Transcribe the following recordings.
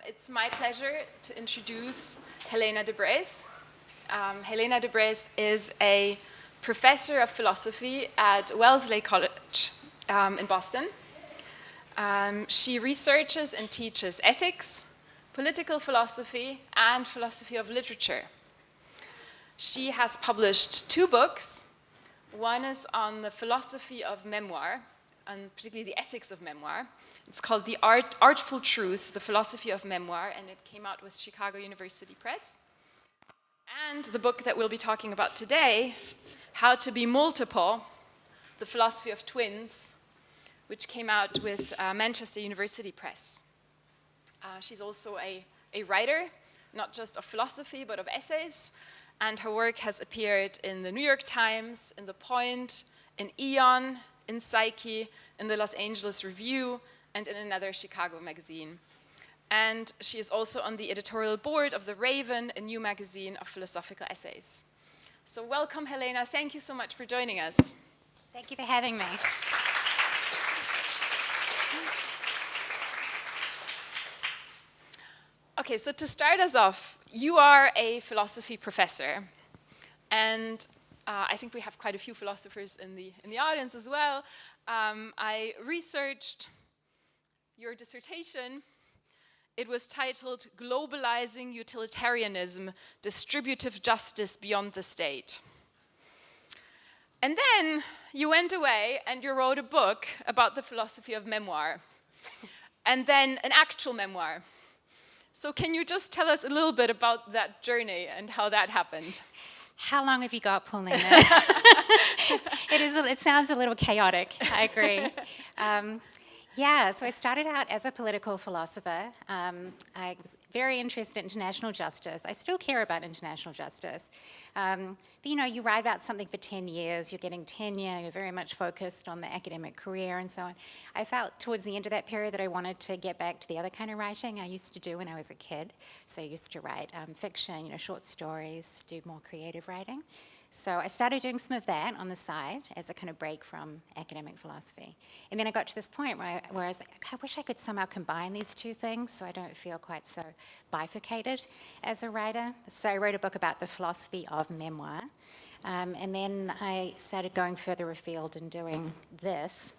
It's my pleasure to introduce Helena de Bres. Helena de Bres is a professor of philosophy at Wellesley College in Boston. She researches and teaches ethics, political philosophy, and philosophy of literature. She has published 2 books. One is on the philosophy of memoir, and particularly the ethics of memoir. It's called The Artful Truth, The Philosophy of Memoir, and it came out with Chicago University Press. And the book that we'll be talking about today, How to Be Multiple, The Philosophy of Twins, which came out with Manchester University Press. She's also a writer, not just of philosophy, but of essays, and her work has appeared in the New York Times, in The Point, in Eon, in Psyche, in the Los Angeles Review, and in another Chicago magazine. And she is also on the editorial board of The Raven, a new magazine of philosophical essays. So welcome, Helena. Thank you so much for joining us. Thank you for having me. Okay, so to start us off, you are a philosophy professor, and I think we have quite a few philosophers in the audience as well. I researched your dissertation. It was titled Globalizing Utilitarianism, Distributive Justice Beyond the State. And then you went away and you wrote a book about the philosophy of memoir, and then an actual memoir. So can you just tell us a little bit about that journey and how that happened? How long have you got, Paulina? It sounds a little chaotic, I agree. So I started out as a political philosopher. I was very interested in international justice. I still care about international justice. But you write about something for 10 years, you're getting tenure, you're very much focused on the academic career and so on. I felt towards the end of that period that I wanted to get back to the other kind of writing I used to do when I was a kid. So I used to write fiction, short stories, do more creative writing. So I started doing some of that on the side as a kind of break from academic philosophy. And then I got to this point where I was like, I wish I could somehow combine these 2 things so I don't feel quite so bifurcated as a writer. So I wrote a book about the philosophy of memoir. And then I started going further afield and doing this,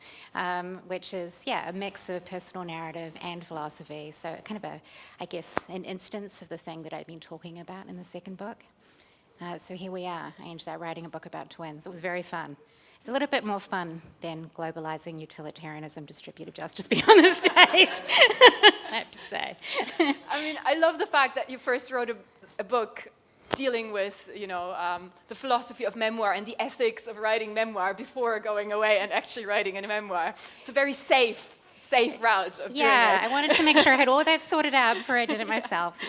which is, a mix of personal narrative and philosophy. So kind of an instance of the thing that I'd been talking about in the second book. So here we are. I ended up writing a book about twins. It was very fun. It's a little bit more fun than globalizing utilitarianism, distributive justice beyond the state, I have to say. I mean, I love the fact that you first wrote a book dealing with, the philosophy of memoir and the ethics of writing memoir before going away and actually writing a memoir. It's a very safe route of doing it. Yeah, I wanted to make sure I had all that sorted out before I did it myself,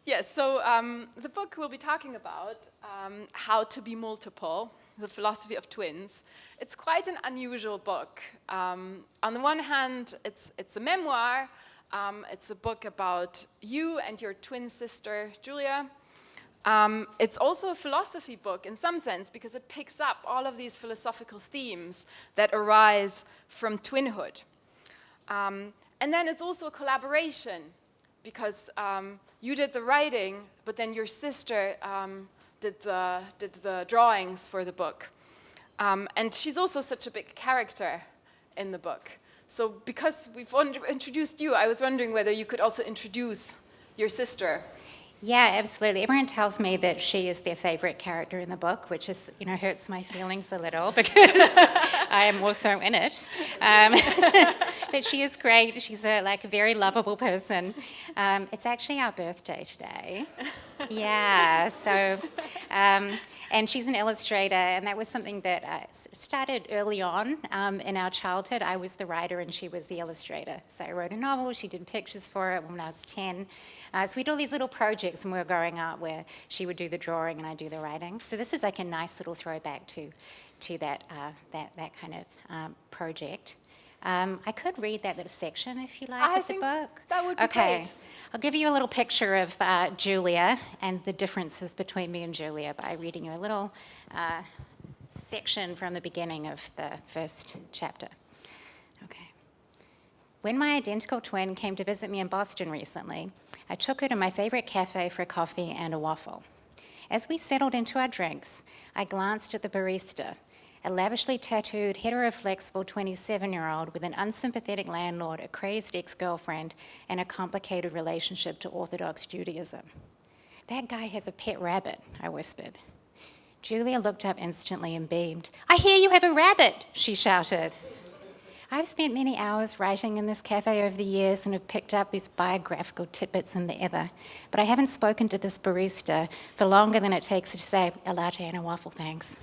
Yes, so the book we'll be talking about, How to Be Multiple, The Philosophy of Twins. It's quite an unusual book. On the one hand, it's a memoir. It's a book about you and your twin sister, Julia. It's also a philosophy book in some sense because it picks up all of these philosophical themes that arise from twinhood. And then it's also a collaboration because you did the writing, but then your sister did the drawings for the book. And she's also such a big character in the book. So because we've introduced you, I was wondering whether you could also introduce your sister. Yeah, absolutely. Everyone tells me that she is their favorite character in the book, which is, hurts my feelings a little because I am also in it. But she is great. She's a very lovable person. It's actually our birthday today. Yeah, so, and she's an illustrator, and that was something that started early on in our childhood. I was the writer and she was the illustrator. So I wrote a novel, she did pictures for it when I was 10. So we did all these little projects when we were growing up where she would do the drawing and I'd do the writing. So this is like a nice little throwback to that kind of project. I could read that little section if you like of the book. That would be great. I'll give you a little picture of Julia and the differences between me and Julia by reading you a little section from the beginning of the first chapter. Okay. When my identical twin came to visit me in Boston recently, I took her to my favorite cafe for a coffee and a waffle. As we settled into our drinks, I glanced at the barista, a lavishly tattooed, hetero-flexible 27-year-old with an unsympathetic landlord, a crazed ex-girlfriend, and a complicated relationship to Orthodox Judaism. "That guy has a pet rabbit," I whispered. Julia looked up instantly and beamed. "I hear you have a rabbit," she shouted. I've spent many hours writing in this cafe over the years and have picked up these biographical tidbits in the ether, but I haven't spoken to this barista for longer than it takes to say, "A latte and a waffle, thanks."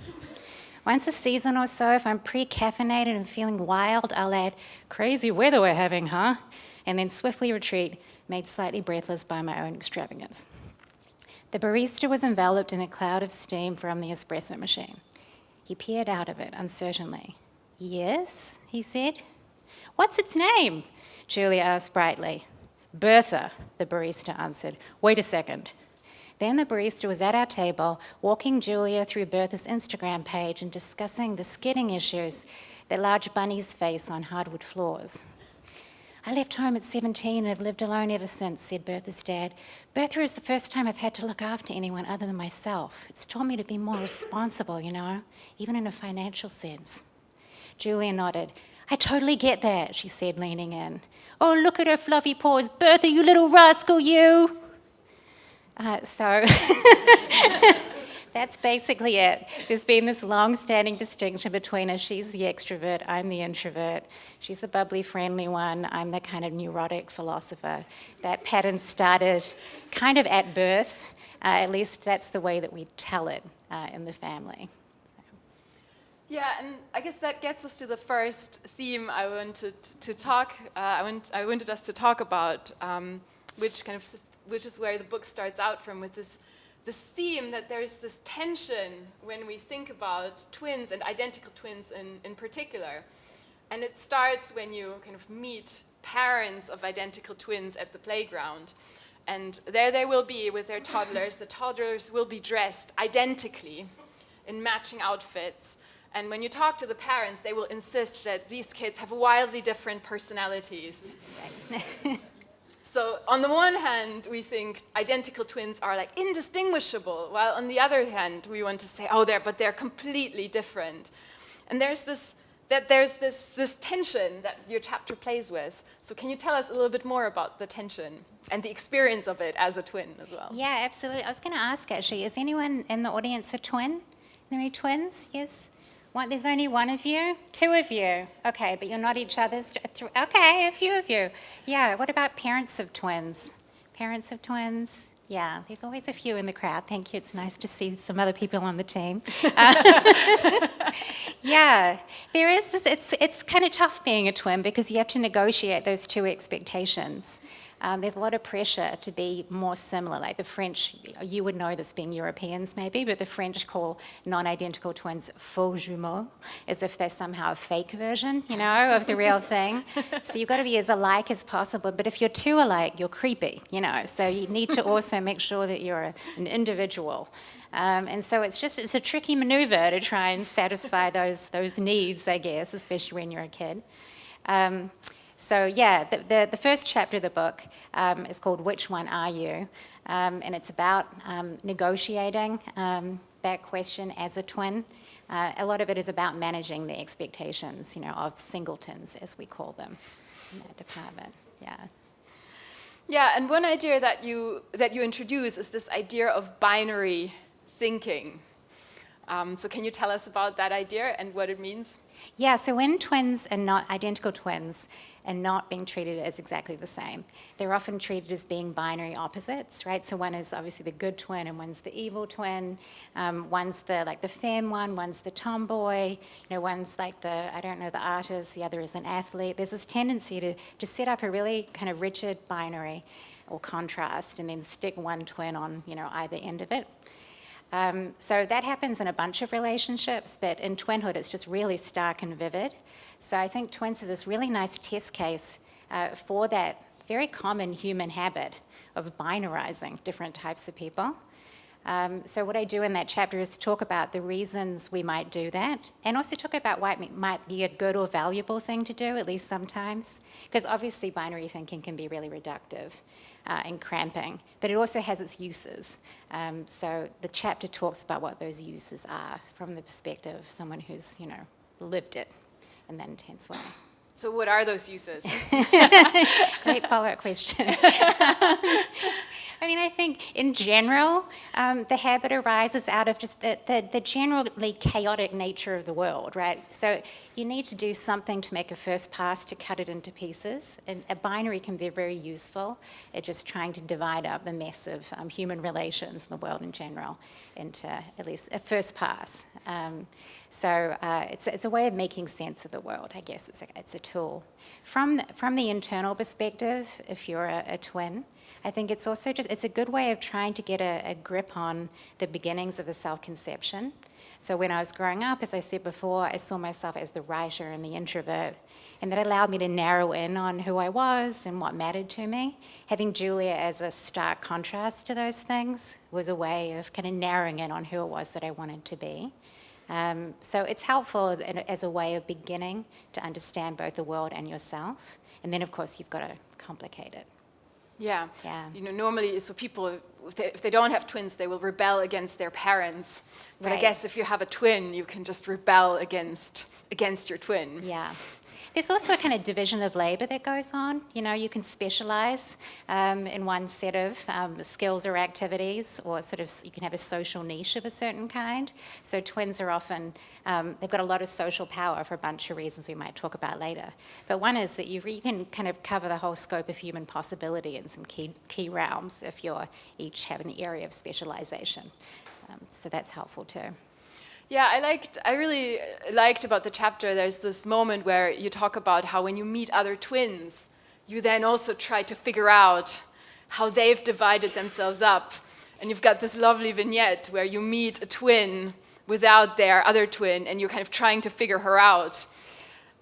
Once a season or so, if I'm pre-caffeinated and feeling wild, I'll add, "Crazy weather we're having, huh?" and then swiftly retreat, made slightly breathless by my own extravagance. The barista was enveloped in a cloud of steam from the espresso machine. He peered out of it uncertainly. "Yes," he said. "What's its name?" Julia asked brightly. "Bertha," the barista answered. "Wait a second." Then the barista was at our table, walking Julia through Bertha's Instagram page and discussing the skidding issues that large bunnies face on hardwood floors. "I left home at 17 and have lived alone ever since," said Bertha's dad. "Bertha is the first time I've had to look after anyone other than myself. It's taught me to be more responsible, even in a financial sense." Julia nodded. "I totally get that," she said, leaning in. "Oh, look at her fluffy paws. Bertha, you little rascal, you!" So that's basically it. There's been this long-standing distinction between us. She's the extrovert, I'm the introvert. She's the bubbly, friendly one. I'm the kind of neurotic philosopher. That pattern started kind of at birth. At least that's the way that we tell it in the family. Yeah, and I guess that gets us to the first theme I wanted to talk. I wanted us to talk about, which is where the book starts out from, with this theme that there's this tension when we think about twins and identical twins in particular, and it starts when you kind of meet parents of identical twins at the playground, and there they will be with their toddlers. The toddlers will be dressed identically in matching outfits. And when you talk to the parents, they will insist that these kids have wildly different personalities. So on the one hand, we think identical twins are like indistinguishable, while on the other hand, we want to say, oh, they're completely different. And there's this tension that your chapter plays with. So can you tell us a little bit more about the tension and the experience of it as a twin as well? Yeah, absolutely. I was going to ask, actually, is anyone in the audience a twin? Are there any twins? Yes? There's only one of you? Two of you? Okay, but you're not each other's... Okay, a few of you. Yeah, what about parents of twins? Parents of twins? Yeah, there's always a few in the crowd. Thank you. It's nice to see some other people on the team. Yeah, there is this... It's kind of tough being a twin because you have to negotiate those two expectations. There's a lot of pressure to be more similar. Like the French, you would know this being Europeans maybe, but the French call non-identical twins faux jumeaux, as if they're somehow a fake version, of the real thing. So you've got to be as alike as possible, but if you're too alike, you're creepy, so you need to also make sure that you're an individual. And so it's a tricky maneuver to try and satisfy those needs, I guess, especially when you're a kid. So yeah, the first chapter of the book is called Which One Are You? And it's about negotiating that question as a twin. A lot of it is about managing the expectations, of singletons, as we call them in that department. Yeah. Yeah, and one idea that you introduce is this idea of binary thinking. So can you tell us about that idea and what it means? Yeah, so when twins are not identical twins and not being treated as exactly the same, they're often treated as being binary opposites, right? So one is obviously the good twin and one's the evil twin. One's the femme one, one's the tomboy. One's like the artist, the other is an athlete. There's this tendency to set up a really kind of rigid binary or contrast and then stick one twin on, either end of it. So that happens in a bunch of relationships, but in twinhood it's just really stark and vivid. So I think twins are this really nice test case for that very common human habit of binarizing different types of people. So what I do in that chapter is talk about the reasons we might do that, and also talk about why it might be a good or valuable thing to do, at least sometimes. Because obviously binary thinking can be really reductive and cramping, but it also has its uses. So the chapter talks about what those uses are from the perspective of someone who's, lived it in that intense way. So what are those uses? Great follow-up question. I think in general, the habit arises out of just the generally chaotic nature of the world, right? So you need to do something to make a first pass to cut it into pieces. And a binary can be very useful at just trying to divide up the mess of human relations in the world in general into at least a first pass. So it's a way of making sense of the world, I guess. It's a tool. From the internal perspective, if you're a twin, I think it's also it's a good way of trying to get a grip on the beginnings of a self-conception. So when I was growing up, as I said before, I saw myself as the writer and the introvert, and that allowed me to narrow in on who I was and what mattered to me. Having Julia as a stark contrast to those things was a way of kind of narrowing in on who it was that I wanted to be. So it's helpful as a way of beginning to understand both the world and yourself. And then, of course, you've got to complicate it. Yeah. Yeah. Normally, so people, if they don't have twins, they will rebel against their parents. But Right. I guess if you have a twin, you can just rebel against your twin. Yeah. There's also a kind of division of labor that goes on. You can specialize in one set of skills or activities, or sort of you can have a social niche of a certain kind. So twins are often, they've got a lot of social power for a bunch of reasons we might talk about later. But one is that you can kind of cover the whole scope of human possibility in some key realms if you each have an area of specialization. So that's helpful too. Yeah, I really liked about the chapter, there's this moment where you talk about how when you meet other twins, you then also try to figure out how they've divided themselves up. And you've got this lovely vignette where you meet a twin without their other twin, and you're kind of trying to figure her out.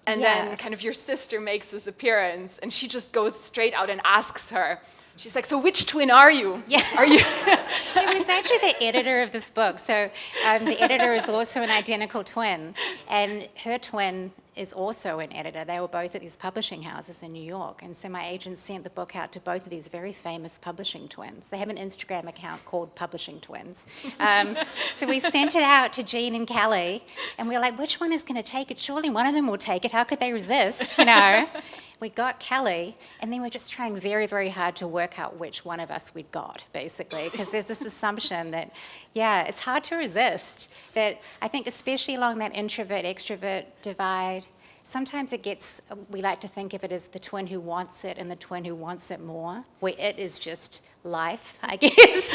And then kind of your sister makes this appearance, and she just goes straight out and asks her. She's like, so which twin are you? Yeah. Are you? It was actually the editor of this book. So the editor is also an identical twin, and her twin is also an editor. They were both at these publishing houses in New York, and so my agent sent the book out to both of these very famous publishing twins. They have an Instagram account called Publishing Twins. So we sent it out to Jean and Kelly, and we were like, which one is going to take it? Surely one of them will take it. How could they resist, We got Kelly, and then we're just trying very, very hard to work out which one of us we'd got, basically, because there's this assumption that, it's hard to resist. That I think especially along that introvert-extrovert divide, sometimes we like to think of it as the twin who wants it and the twin who wants it more, where it is just life, I guess.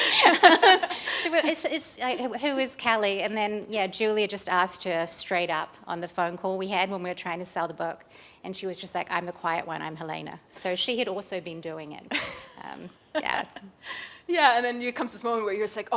So it's like, who is Kelly? And then, Julia just asked her straight up on the phone call we had when we were trying to sell the book. And she was just like, I'm the quiet one, I'm Helena. So she had also been doing it. Yeah, and then comes this moment where you're just like,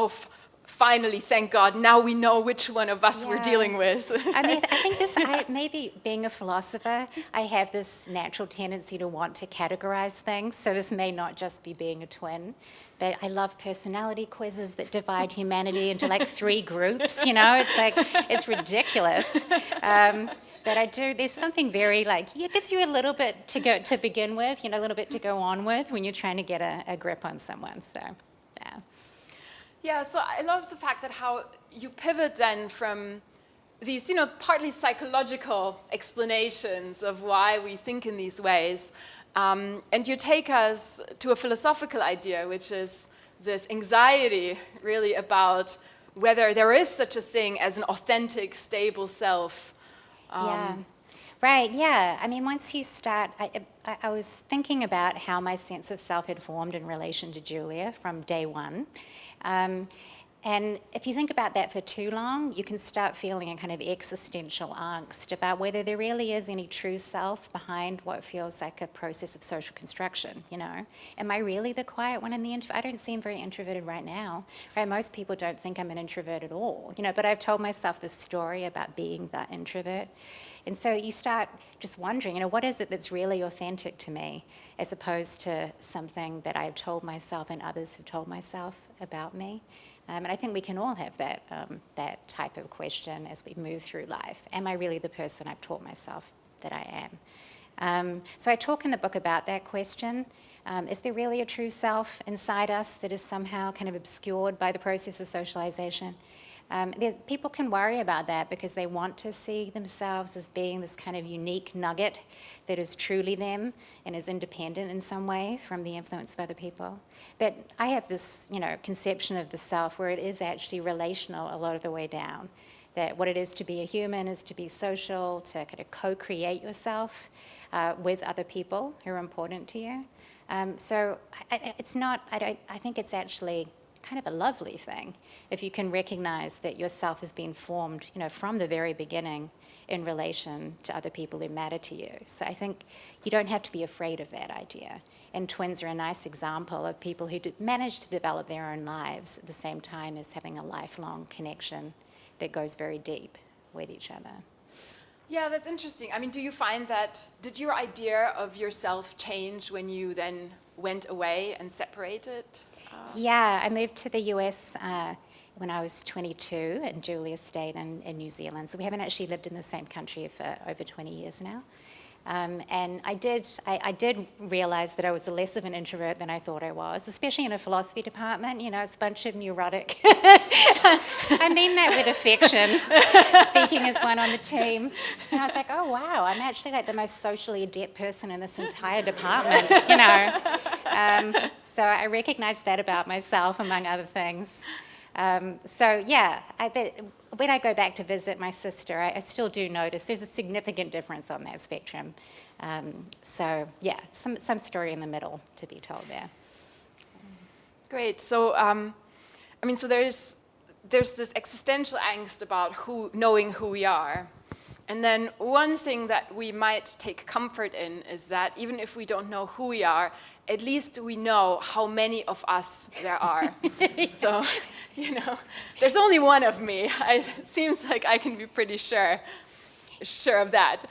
finally, thank God, now we know which one of us we're dealing with. I think maybe being a philosopher, I have this natural tendency to want to categorize things. So this may not just be being a twin, but I love personality quizzes that divide humanity into like 3 groups, It's like, it's ridiculous. But there's something very it gives you a little bit to begin with, a little bit to go on with when you're trying to get a grip on someone, so, yeah. Yeah, so I love the fact that how you pivot then from these, partly psychological explanations of why we think in these ways, and you take us to a philosophical idea, which is this anxiety really about whether there is such a thing as an authentic, stable self. Right, yeah. Once you start, I was thinking about how my sense of self had formed in relation to Julia from day one. And if you think about that for too long, you can start feeling a kind of existential angst about whether there really is any true self behind what feels like a process of social construction, Am I really the quiet one in the introvert? I don't seem very introverted right now, right? Most people don't think I'm an introvert at all, but I've told myself this story about being that introvert. And so you start just wondering, what is it that's really authentic to me, as opposed to something that I've told myself and others have told myself about me. And I think we can all have that type of question as we move through life. Am I really the person I've taught myself that I am? So I talk in the book about that question. Is there really a true self inside us that is somehow kind of obscured by the process of socialization? People can worry about that because they want to see themselves as being this kind of unique nugget that is truly them and is independent in some way from the influence of other people. But I have this, conception of the self where it is actually relational a lot of the way down. That what it is to be a human is to be social, to kind of co-create yourself with other people who are important to you. So it's not, I think it's actually kind of a lovely thing if you can recognize that yourself has been formed, from the very beginning in relation to other people who matter to you. So I think you don't have to be afraid of that idea. And twins are a nice example of people who manage to develop their own lives at the same time as having a lifelong connection that goes very deep with each other. Yeah, that's interesting. I mean, do you find did your idea of yourself change when you then went away and separated? Yeah, I moved to the US when I was 22, and Julia stayed in New Zealand. So we haven't actually lived in the same country for over 20 years now. And I did realize that I was less of an introvert than I thought I was, especially in a philosophy department. It's a bunch of neurotic. I mean that with affection, speaking as one on the team. And I was like, oh, wow, I'm actually like the most socially adept person in this entire department, So I recognized that about myself, among other things. So yeah, I bet when I go back to visit my sister, I still do notice there's a significant difference on that spectrum. So yeah, some story in the middle to be told there. Great. So so there's this existential angst about knowing who we are. And then one thing that we might take comfort in is that even if we don't know who we are, at least we know how many of us there are. Yeah. So, there's only one of me. It seems like I can be pretty sure of that.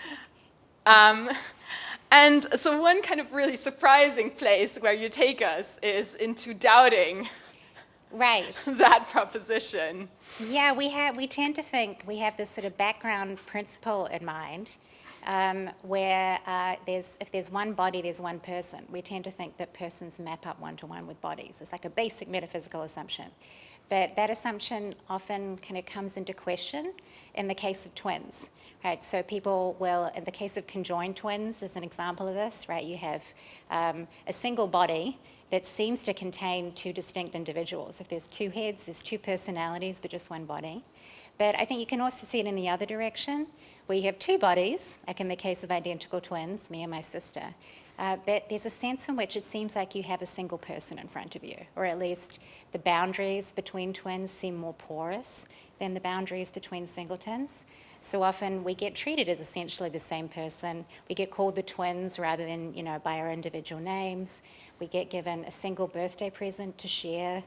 And so one kind of really surprising place where you take us is into doubting that proposition. Yeah, we tend to think we have this sort of background principle in mind, where if there's one body, there's one person. We tend to think that persons map up one-to-one with bodies. It's like a basic metaphysical assumption. But that assumption often kind of comes into question in the case of twins, right? So people will, in the case of conjoined twins, as an example of this, right, you have a single body that seems to contain two distinct individuals. If there's two heads, there's two personalities, but just one body. But I think you can also see it in the other direction, where you have two bodies, like in the case of identical twins, me and my sister. But there's a sense in which it seems like you have a single person in front of you, or at least the boundaries between twins seem more porous than the boundaries between singletons. So often we get treated as essentially the same person. We get called the twins rather than, by our individual names. We get given a single birthday present to share.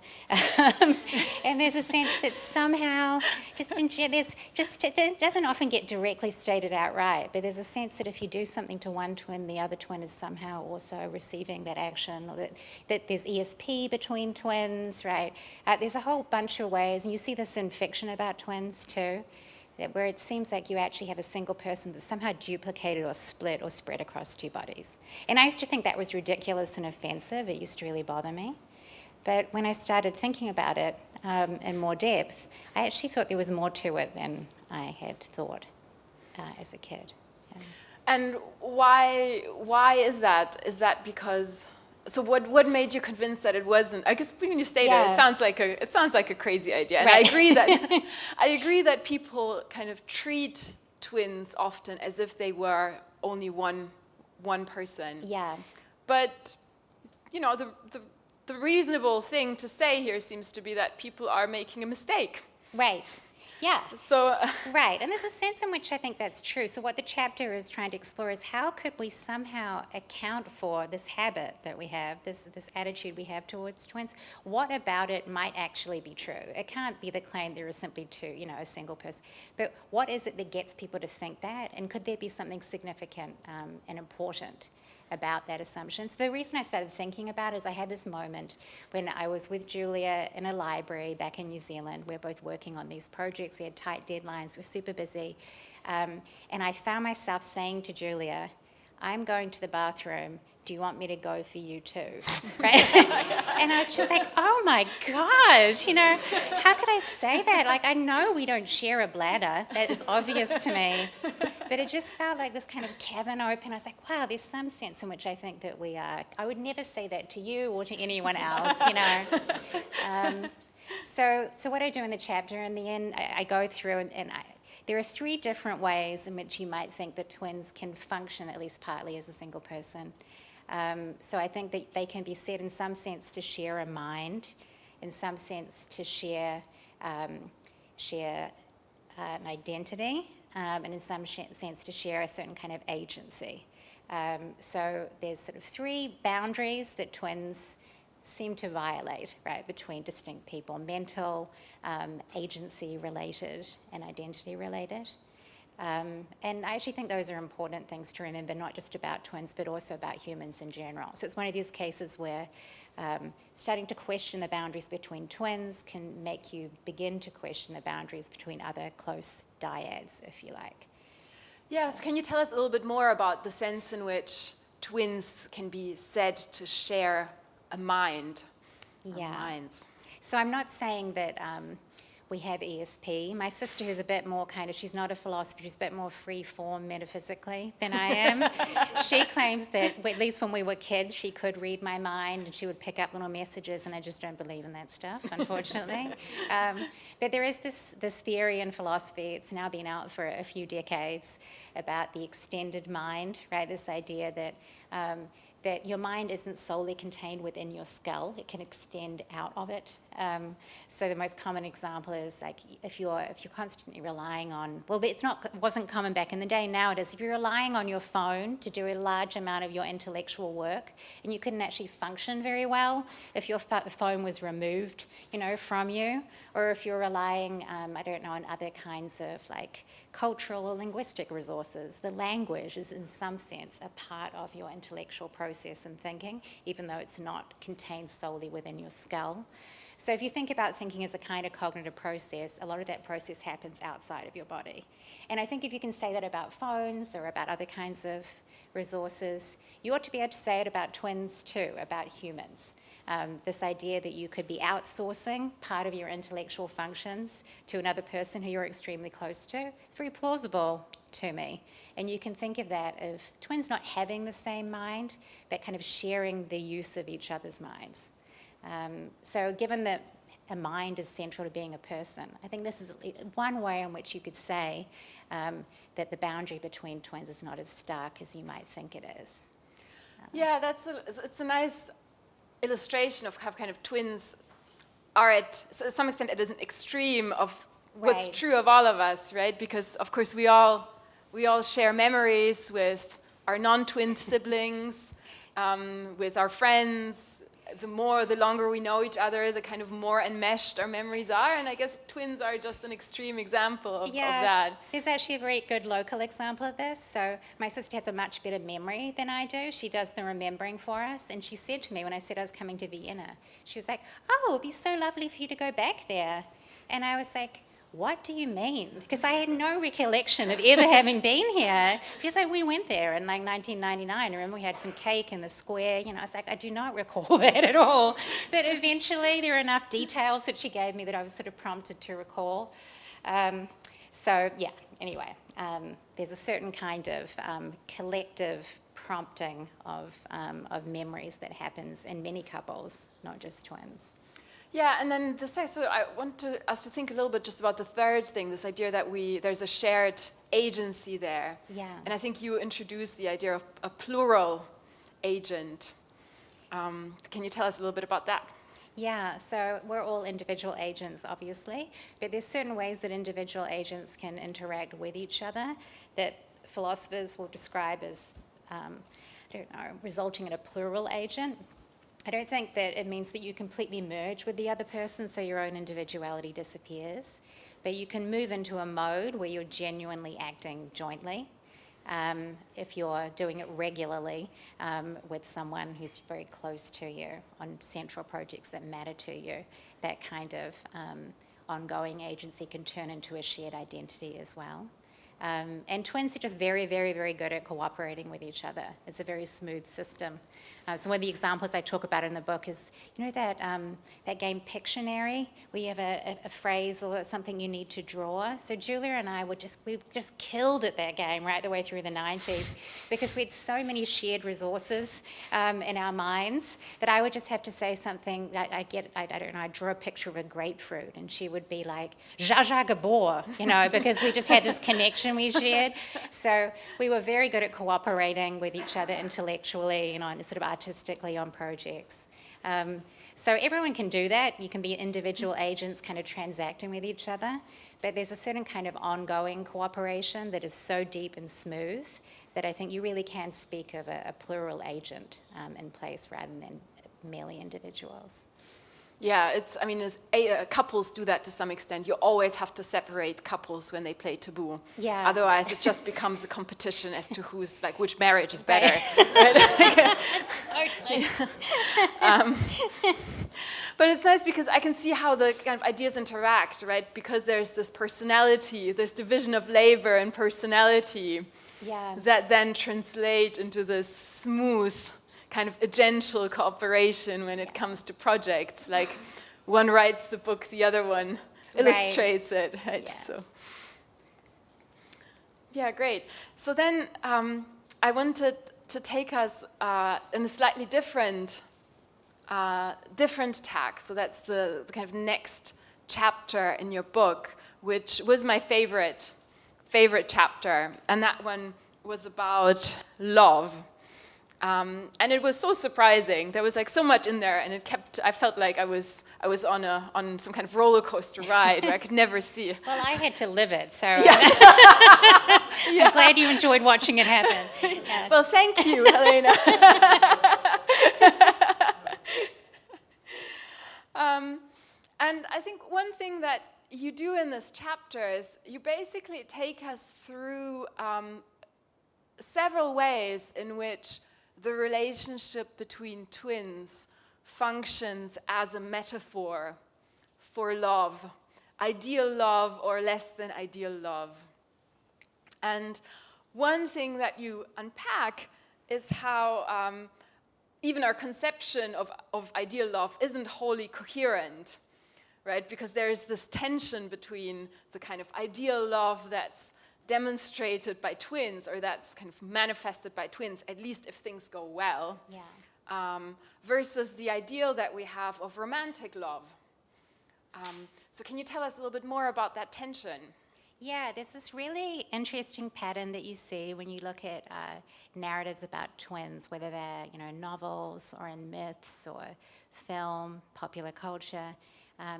And there's a sense that somehow, it doesn't often get directly stated outright, but there's a sense that if you do something to one twin, the other twin is somehow also receiving that action, or that there's ESP between twins, right? There's a whole bunch of ways, and you see this in fiction about twins too, where it seems like you actually have a single person that's somehow duplicated or split or spread across two bodies. And I used to think that was ridiculous and offensive. It used to really bother me. But when I started thinking about it in more depth, I actually thought there was more to it than I had thought as a kid. Yeah. And why is that? Is that because... So what made you convinced that it wasn't? I guess when you stated it, it sounds like a crazy idea, and right. I agree that people kind of treat twins often as if they were only one person. Yeah. But the reasonable thing to say here seems to be that people are making a mistake. Right. Yeah. So right, and there's a sense in which I think that's true. So what the chapter is trying to explore is how could we somehow account for this habit that we have, this attitude we have towards twins? What about it might actually be true? It can't be the claim there is simply two, a single person. But what is it that gets people to think that? And could there be something significant and important about that assumption. So the reason I started thinking about it is I had this moment when I was with Julia in a library back in New Zealand. We were both working on these projects. We had tight deadlines. We were super busy. And I found myself saying to Julia, I'm going to the bathroom. Do you want me to go for you too? Right? And I was just like, oh my God, you know, how could I say that? Like, I know we don't share a bladder. That is obvious to me. But it just felt like this kind of cavern open. I was like, wow, there's some sense in which I think that we are. I would never say that to you or to anyone else, you know. So what I do in the chapter, in the end, I go through and there are 3 different ways in which you might think that twins can function, at least partly, as a single person. So I think that they can be said in some sense to share a mind, in some sense to share an identity, and in some sense to share a certain kind of agency. So there's sort of 3 boundaries that twins seem to violate, right, between distinct people: mental, agency-related, and identity-related. And I actually think those are important things to remember, not just about twins, but also about humans in general. So it's one of these cases where starting to question the boundaries between twins can make you begin to question the boundaries between other close dyads, if you like. Yes, can you tell us a little bit more about the sense in which twins can be said to share a mind? Yeah. Minds. So I'm not saying that we have ESP. My sister, who's a bit more she's not a philosopher, she's a bit more free form metaphysically than I am. She claims that, at least when we were kids, she could read my mind and she would pick up little messages, and I just don't believe in that stuff, unfortunately. But there is this theory in philosophy, it's now been out for a few decades, about the extended mind, right? This idea that your mind isn't solely contained within your skull, it can extend out of it. So the most common example is like if you're constantly relying on, well, it wasn't common back in the day, now it is. If you're relying on your phone to do a large amount of your intellectual work, and you couldn't actually function very well if your phone was removed, you know, from you, or if you're relying, I don't know, on other kinds of like cultural or linguistic resources. The language is in some sense a part of your intellectual process and thinking, even though it's not contained solely within your skull. So if you think about thinking as a kind of cognitive process, a lot of that process happens outside of your body. And I think if you can say that about phones or about other kinds of resources, you ought to be able to say it about twins too, about humans. This idea that you could be outsourcing part of your intellectual functions to another person who you're extremely close to, it's very plausible to me. And you can think of that of twins not having the same mind, but kind of sharing the use of each other's minds. So given that a mind is central to being a person, I think this is one way in which you could say that the boundary between twins is not as stark as you might think it is. Yeah, it's a nice illustration of how kind of twins are at some extent at an extreme of what's Right. true of all of us, right? Because of course we all share memories with our non-twin siblings, with our friends. The longer we know each other, the kind of more enmeshed our memories are, and I guess twins are just an extreme example of that. There's actually a very good local example of this. So my sister has a much better memory than I do. She does the remembering for us, and she said to me when I said I was coming to Vienna, she was like, oh, it'd be so lovely for you to go back there. And I was like, what do you mean? Because I had no recollection of ever having been here. Because like, we went there in like 1999. I remember we had some cake in the square. You know, I was like, I do not recall that at all. But eventually there were enough details that she gave me that I was sort of prompted to recall. So yeah, anyway, there's a certain kind of collective prompting of memories that happens in many couples, not just twins. Yeah, and then so I want us to think a little bit just about the third thing, this idea that there's a shared agency there. Yeah. And I think you introduced the idea of a plural agent. Can you tell us a little bit about that? Yeah, so we're all individual agents, obviously, but there's certain ways that individual agents can interact with each other that philosophers will describe as, resulting in a plural agent. I don't think that it means that you completely merge with the other person so your own individuality disappears, but you can move into a mode where you're genuinely acting jointly. if you're doing it regularly with someone who's very close to you on central projects that matter to you, that kind of ongoing agency can turn into a shared identity as well. And twins are just very, very, very good at cooperating with each other. It's a very smooth system. So one of the examples I talk about in the book is, you know, that game Pictionary, where you have a phrase or something you need to draw. So Julia and I we just killed at that game right the way through the 90s because we had so many shared resources in our minds that I would just have to say something. I don't know, I'd draw a picture of a grapefruit, and she would be like, Zsa Gabor, you know, because we just had this connection we shared. So we were very good at cooperating with each other intellectually, you know, and sort of artistically on projects. So everyone can do that. You can be individual agents kind of transacting with each other, but there's a certain kind of ongoing cooperation that is so deep and smooth that I think you really can speak of a plural agent in place rather than merely individuals. Yeah, couples do that to some extent. You always have to separate couples when they play taboo. Yeah. Otherwise, it just becomes a competition as to who's, like, which marriage is better. Totally. But it's nice because I can see how the kind of ideas interact, right? Because there's this personality, this division of labor and personality that then translate into this smooth kind of agential cooperation when it comes to projects. Like, one writes the book, the other one illustrates it. Right? Yeah. So, yeah, great. So then I wanted to take us in a slightly different tack. So that's the kind of next chapter in your book, which was my favorite chapter, and that one was about love. And it was so surprising. There was like so much in there, and I felt like I was on some kind of roller coaster ride where I could never see. Well, I had to live it, so Yeah. I'm glad you enjoyed watching it happen. Yeah. Well, thank you, Helena. And I think one thing that you do in this chapter is you basically take us through several ways in which the relationship between twins functions as a metaphor for love, ideal love or less than ideal love. And one thing that you unpack is how even our conception of ideal love isn't wholly coherent, right? Because there's this tension between the kind of ideal love that's demonstrated by twins, or that's kind of manifested by twins, at least if things go well, versus the ideal that we have of romantic love. So can you tell us a little bit more about that tension? Yeah, there's this really interesting pattern that you see when you look at narratives about twins, whether they're, you know, novels or in myths or film, popular culture.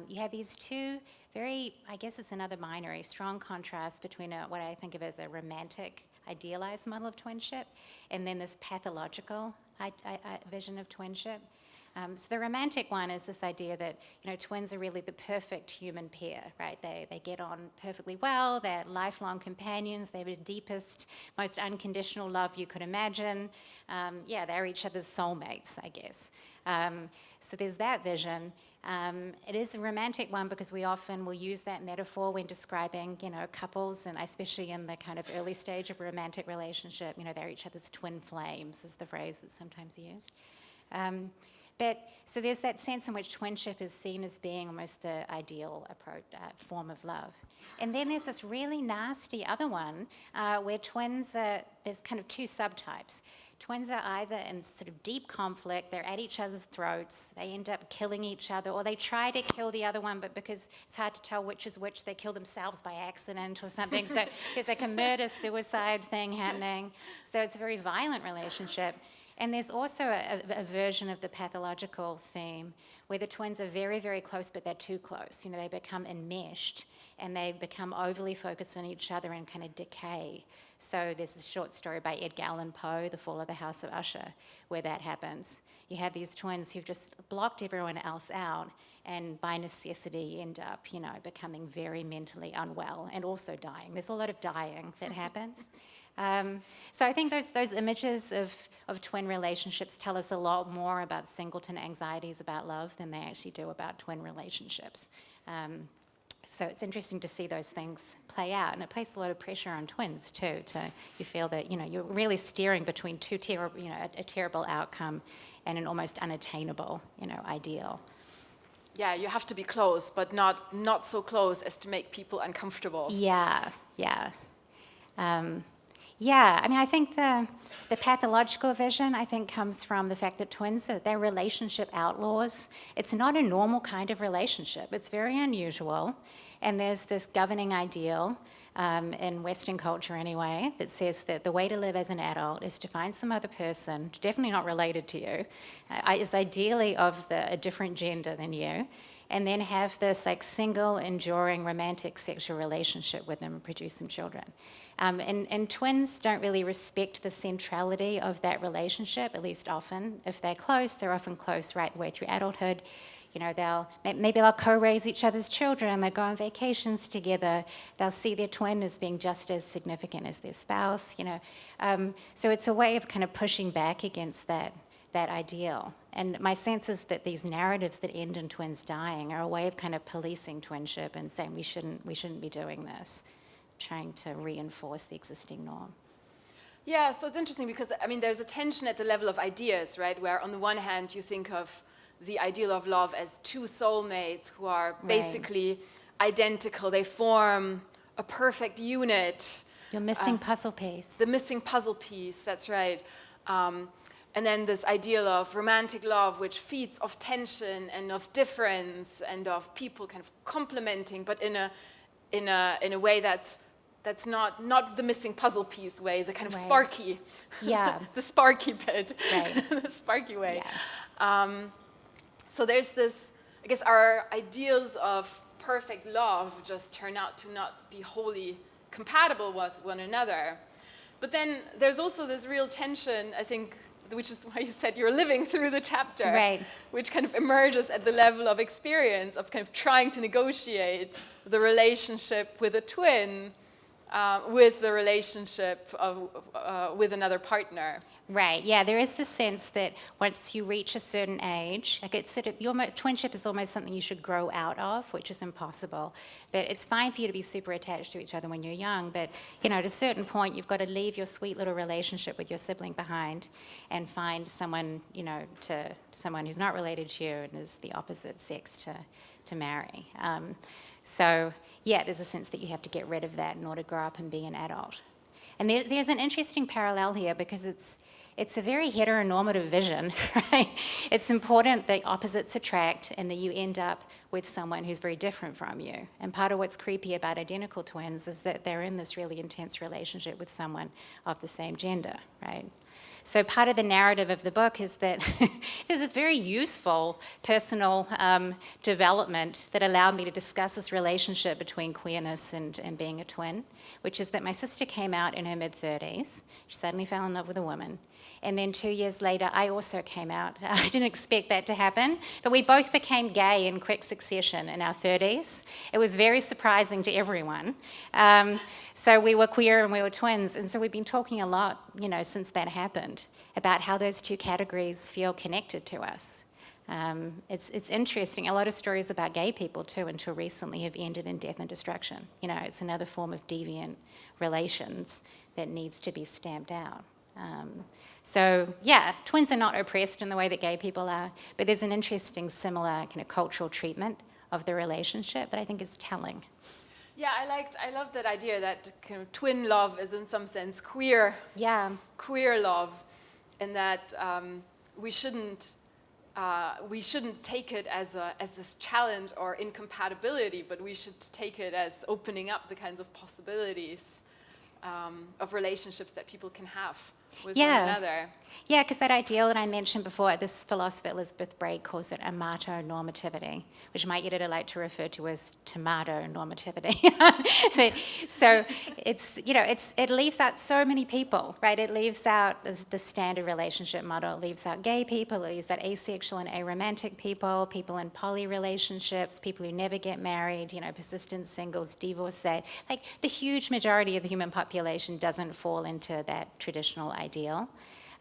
You have these two very, I guess it's another binary, strong contrast between what I think of as a romantic, idealized model of twinship, and then this pathological vision of twinship. So the romantic one is this idea that, you know, twins are really the perfect human pair, right? They get on perfectly well, they're lifelong companions, they're the deepest, most unconditional love you could imagine. They're each other's soulmates, I guess. So there's that vision. It is a romantic one because we often will use that metaphor when describing, you know, couples, and especially in the kind of early stage of a romantic relationship, you know, they're each other's twin flames is the phrase that's sometimes used. So there's that sense in which twinship is seen as being almost the ideal approach, form of love. And then there's this really nasty other one where twins there's kind of two subtypes. Twins are either in sort of deep conflict, they're at each other's throats, they end up killing each other, or they try to kill the other one, but because it's hard to tell which is which, they kill themselves by accident or something. So there's like a murder-suicide thing happening. So it's a very violent relationship. And there's also a version of the pathological theme where the twins are very, very close, but they're too close. You know, they become enmeshed and they become overly focused on each other and kind of decay. So there's a short story by Edgar Allan Poe, The Fall of the House of Usher, where that happens. You have these twins who've just blocked everyone else out and by necessity end up, you know, becoming very mentally unwell and also dying. There's a lot of dying that happens. So I think those images of twin relationships tell us a lot more about singleton anxieties about love than they actually do about twin relationships. So it's interesting to see those things play out, and it places a lot of pressure on twins too. You feel that you're really steering between a terrible outcome and an almost unattainable ideal. Yeah, you have to be close, but not so close as to make people uncomfortable. Yeah. Yeah, I mean, I think the pathological vision, I think, comes from the fact that twins, they're relationship outlaws. It's not a normal kind of relationship. It's very unusual. And there's this governing ideal, in Western culture anyway, that says that the way to live as an adult is to find some other person, definitely not related to you, is ideally of a different gender than you, and then have this single, enduring, romantic sexual relationship with them and produce some children. And twins don't really respect the centrality of that relationship, at least often. If they're close, they're often close right the way through adulthood. Maybe they'll co-raise each other's children, they'll go on vacations together, they'll see their twin as being just as significant as their spouse, So it's a way of kind of pushing back against that ideal. And my sense is that these narratives that end in twins dying are a way of kind of policing twinship and saying we shouldn't be doing this, trying to reinforce the existing norm. Yeah, so it's interesting because, there's a tension at the level of ideas, right? Where on the one hand, you think of the ideal of love as two soulmates who are basically identical. They form a perfect unit. Your missing puzzle piece. The missing puzzle piece, that's right. And then this ideal of romantic love, which feeds off tension and of difference and of people kind of complementing, but in a way that's not the missing puzzle piece way, the kind of sparky, the sparky bit, the sparky way. Yeah. So there's this, I guess our ideals of perfect love just turn out to not be wholly compatible with one another. But then there's also this real tension, I think, which is why you said you're living through the chapter, which kind of emerges at the level of experience of kind of trying to negotiate the relationship with a twin with the relationship with another partner. Right, yeah, there is the sense that once you reach a certain age, it's sort of, twinship is almost something you should grow out of, which is impossible. But it's fine for you to be super attached to each other when you're young, but at a certain point you've got to leave your sweet little relationship with your sibling behind and find someone, someone who's not related to you and is the opposite sex to marry. So yeah, there's a sense that you have to get rid of that in order to grow up and be an adult. And there's an interesting parallel here because it's a very heteronormative vision, right? It's important that opposites attract and that you end up with someone who's very different from you. And part of what's creepy about identical twins is that they're in this really intense relationship with someone of the same gender, right? So part of the narrative of the book is that there's a very useful personal development that allowed me to discuss this relationship between queerness and being a twin, which is that my sister came out in her mid-30s. She suddenly fell in love with a woman. And then 2 years later, I also came out. I didn't expect that to happen, but we both became gay in quick succession in our 30s. It was very surprising to everyone. So we were queer and we were twins, and so we've been talking a lot, since that happened, about how those two categories feel connected to us. It's interesting. A lot of stories about gay people, too, until recently have ended in death and destruction. It's another form of deviant relations that needs to be stamped out. So, yeah, twins are not oppressed in the way that gay people are, but there's an interesting similar kind of cultural treatment of the relationship that I think is telling. Yeah, I love that idea that kind of twin love is in some sense queer love, and that we shouldn't take it as this challenge or incompatibility, but we should take it as opening up the kinds of possibilities of relationships that people can have. with one Yeah. another. Yeah, because that ideal that I mentioned before, this philosopher Elizabeth Bray calls it amatonormativity, which my editor liked to refer to as tomato normativity. So it leaves out so many people, right? It leaves out the standard relationship model. It leaves out gay people. It leaves out asexual and aromantic people, people in poly relationships, people who never get married, persistent singles, divorcees. Like the huge majority of the human population doesn't fall into that traditional ideal.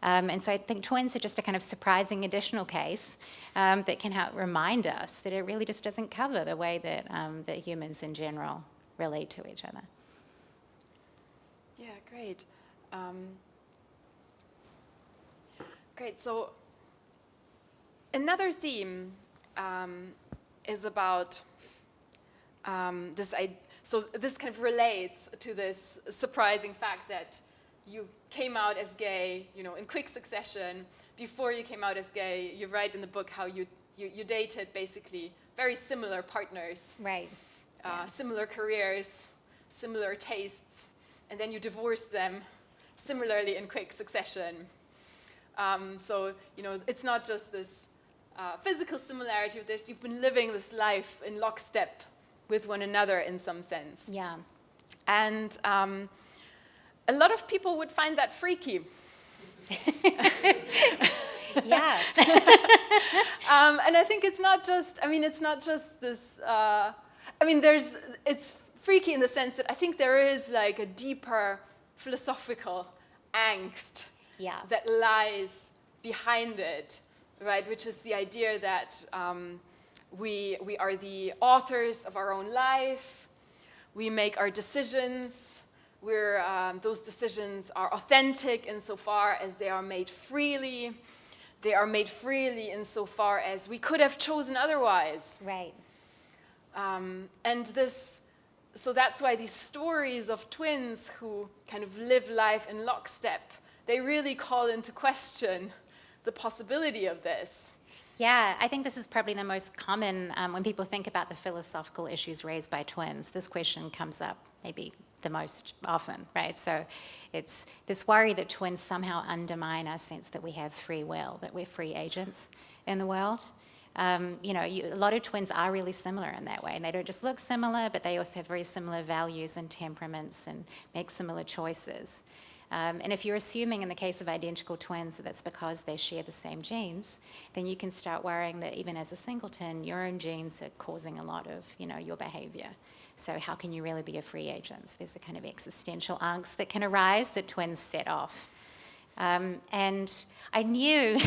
And so I think twins are just a kind of surprising additional case that can help remind us that it really just doesn't cover the way that humans in general relate to each other. Yeah, great. Great. So another theme is about this. So this kind of relates to this surprising fact that you came out as gay, in quick succession. Before you came out as gay, you write in the book how you dated basically very similar partners, Right. similar careers, similar tastes, and then you divorced them similarly in quick succession. So it's not just this physical similarity with this. You've been living this life in lockstep with one another in some sense. Yeah. And a lot of people would find that freaky. Yeah. And I think it's not just this, it's freaky in the sense that I think there is like a deeper philosophical angst that lies behind it, right? Which is the idea that we are the authors of our own life, we make our decisions, those decisions are authentic insofar as they are made freely. They are made freely insofar as we could have chosen otherwise. Right. So that's why these stories of twins who kind of live life in lockstep, they really call into question the possibility of this. Yeah, I think this is probably the most common, when people think about the philosophical issues raised by twins, this question comes up maybe the most often, right? So it's this worry that twins somehow undermine our sense that we have free will, that we're free agents in the world. A lot of twins are really similar in that way, and they don't just look similar, but they also have very similar values and temperaments and make similar choices. And if you're assuming in the case of identical twins that that's because they share the same genes, then you can start worrying that even as a singleton, your own genes are causing a lot of, your behavior. So how can you really be a free agent? So there's a kind of existential angst that can arise that twins set off. And I knew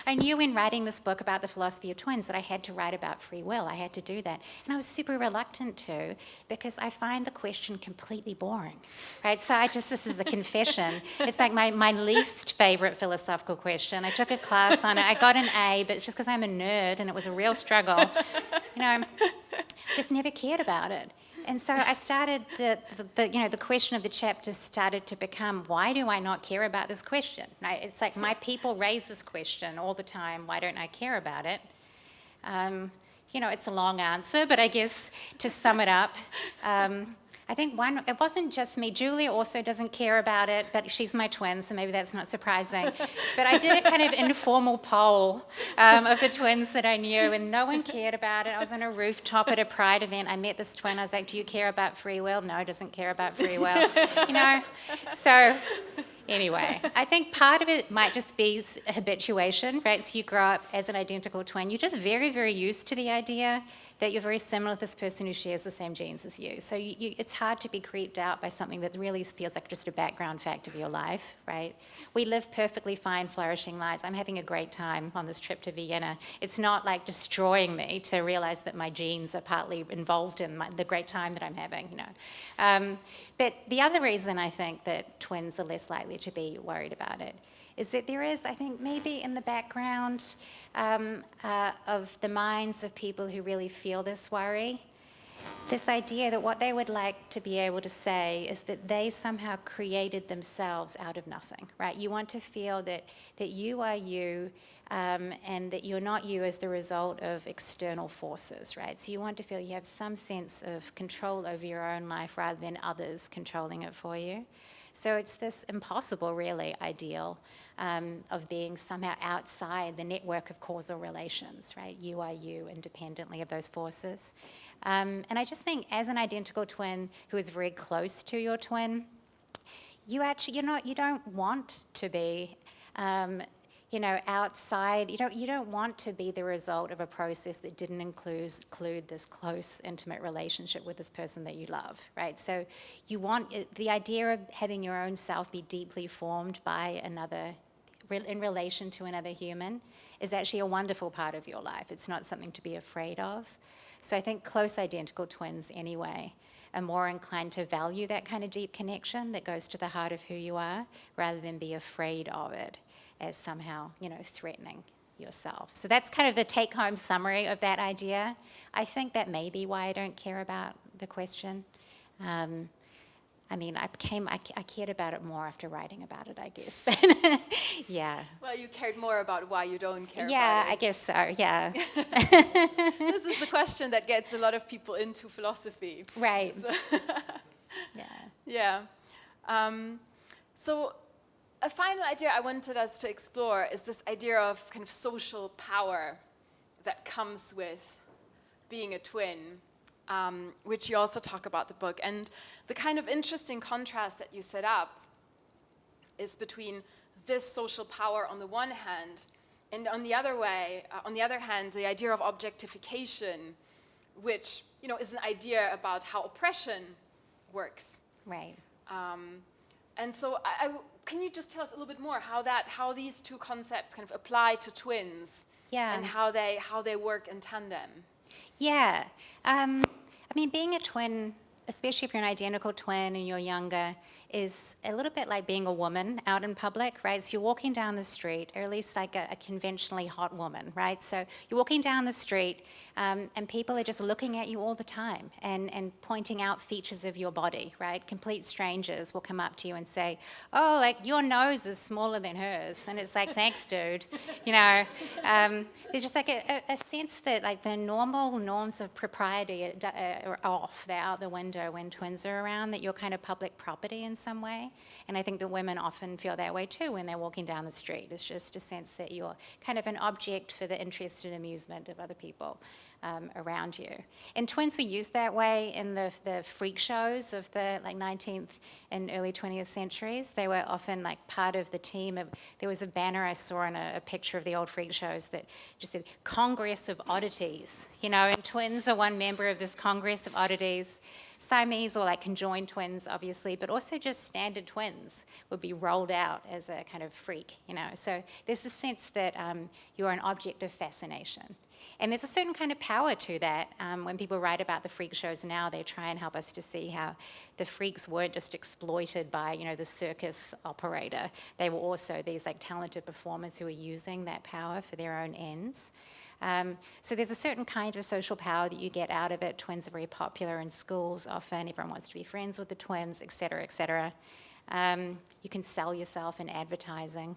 in writing this book about the philosophy of twins that I had to write about free will. I had to do that. And I was super reluctant to because I find the question completely boring, right? So this is a confession. It's like my least favorite philosophical question. I took a class on it. I got an A, but it's just because I'm a nerd and it was a real struggle. Just never cared about it. And so I started, the question of the chapter started to become, why do I not care about this question? Right? It's like my people raise this question all the time, why don't I care about it? It's a long answer, but I guess to sum it up, I think it wasn't just me. Julia also doesn't care about it, but she's my twin, so maybe that's not surprising. But I did a kind of informal poll of the twins that I knew, and no one cared about it. I was on a rooftop at a Pride event. I met this twin. I was like, do you care about free will? No, doesn't care about free will. So anyway, I think part of it might just be habituation, right? So you grow up as an identical twin. You're just very, very used to the idea that you're very similar to this person who shares the same genes as you. So it's hard to be creeped out by something that really feels like just a background fact of your life, right? We live perfectly fine, flourishing lives. I'm having a great time on this trip to Vienna. It's not like destroying me to realize that my genes are partly involved in the great time that I'm having, But the other reason I think that twins are less likely to be worried about it is that there is, I think, maybe in the background of the minds of people who really feel this worry, this idea that what they would like to be able to say is that they somehow created themselves out of nothing, right? You want to feel that you are you and that you're not you as the result of external forces, right? So you want to feel you have some sense of control over your own life rather than others controlling it for you. So it's this impossible, really, ideal of being somehow outside the network of causal relations, right? You are you independently of those forces. And I just think as an identical twin who is very close to your twin, you don't want to be outside. You don't want to be the result of a process that didn't include this close, intimate relationship with this person that you love, right? So you want the idea of having your own self be deeply formed by another, in relation to another human, is actually a wonderful part of your life. It's not something to be afraid of. So I think close identical twins, anyway, are more inclined to value that kind of deep connection that goes to the heart of who you are, rather than be afraid of it as somehow, threatening yourself. So that's kind of the take-home summary of that idea. I think that may be why I don't care about the question. I cared about it more after writing about it, I guess. But yeah. Well, you cared more about why you don't care about it. Yeah, I guess so, yeah. This is the question that gets a lot of people into philosophy. Right. So Yeah. So a final idea I wanted us to explore is this idea of kind of social power that comes with being a twin, which you also talk about in the book. And the kind of interesting contrast that you set up is between this social power on the one hand, and on the other hand, the idea of objectification, which is an idea about how oppression works. Right. And so, can you just tell us a little bit more how these two concepts kind of apply to twins, Yeah. and how they work in tandem? Yeah. Being a twin, especially if you're an identical twin and you're younger, is a little bit like being a woman out in public, right? So you're walking down the street, or at least like a conventionally hot woman, right? So you're walking down the street and people are just looking at you all the time and pointing out features of your body, right? Complete strangers will come up to you and say, oh, like your nose is smaller than hers. And it's like, thanks, dude. There's just like a sense that like the normal norms of propriety are off. They're out the window when twins are around, that you're kind of public property in some way. And I think that women often feel that way too when they're walking down the street. It's just a sense that you're kind of an object for the interest and amusement of other people around you. And twins were used that way in the freak shows of the 19th and early 20th centuries. They were often like part of the team. There was a banner I saw in a picture of the old freak shows that just said Congress of Oddities, and twins are one member of this Congress of Oddities. Siamese or like conjoined twins, obviously, but also just standard twins would be rolled out as a kind of freak, So there's the sense that you're an object of fascination. And there's a certain kind of power to that. When people write about the freak shows now, they try and help us to see how the freaks weren't just exploited by, the circus operator. They were also these like talented performers who were using that power for their own ends. So there's a certain kind of social power that you get out of it. Twins are very popular in schools often. Everyone wants to be friends with the twins, et cetera, et cetera. You can sell yourself in advertising,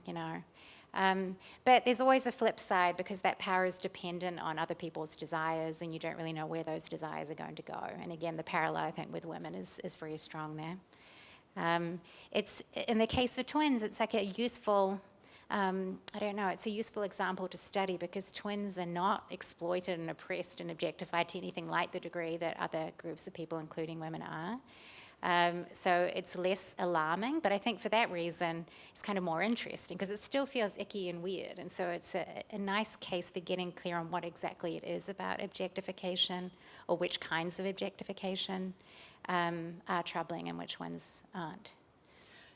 But there's always a flip side, because that power is dependent on other people's desires, and you don't really know where those desires are going to go. And again, the parallel, I think, with women is very strong there. It's in the case of twins, it's like a useful... it's a useful example to study, because twins are not exploited and oppressed and objectified to anything like the degree that other groups of people, including women, are. So it's less alarming, but I think for that reason, it's kind of more interesting, because it still feels icky and weird. And so it's a nice case for getting clear on what exactly it is about objectification, or which kinds of objectification are troubling and which ones aren't.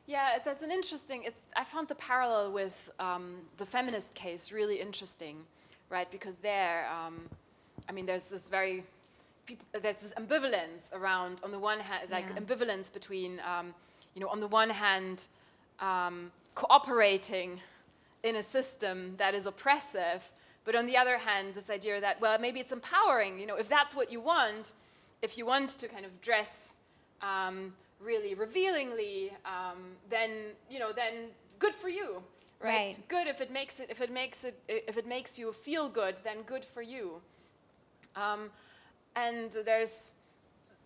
Yeah, there's an interesting, I found the parallel with the feminist case really interesting, right? Because there, there's this ambivalence around, on the one hand, ambivalence between, on the one hand, cooperating in a system that is oppressive, but on the other hand, this idea that, well, maybe it's empowering, if that's what you want, if you want to kind of dress really revealingly, then good for you, right? Good if it makes you feel good, then good for you. And there's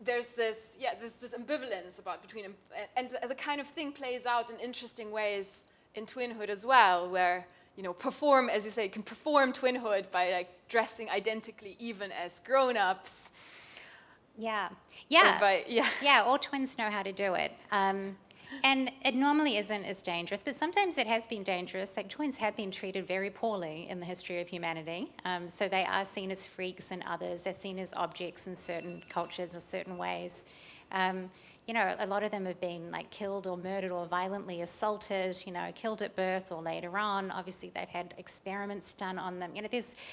there's this ambivalence about between, and the kind of thing plays out in interesting ways in twinhood as well, where perform, as you say, you can perform twinhood by like dressing identically even as grown-ups. Yeah. All twins know how to do it. And it normally isn't as dangerous, but sometimes it has been dangerous. Like twins have been treated very poorly in the history of humanity. So they are seen as freaks in others. They're seen as objects in certain cultures or certain ways. A lot of them have been like killed or murdered or violently assaulted, killed at birth or later on. Obviously, they've had experiments done on them.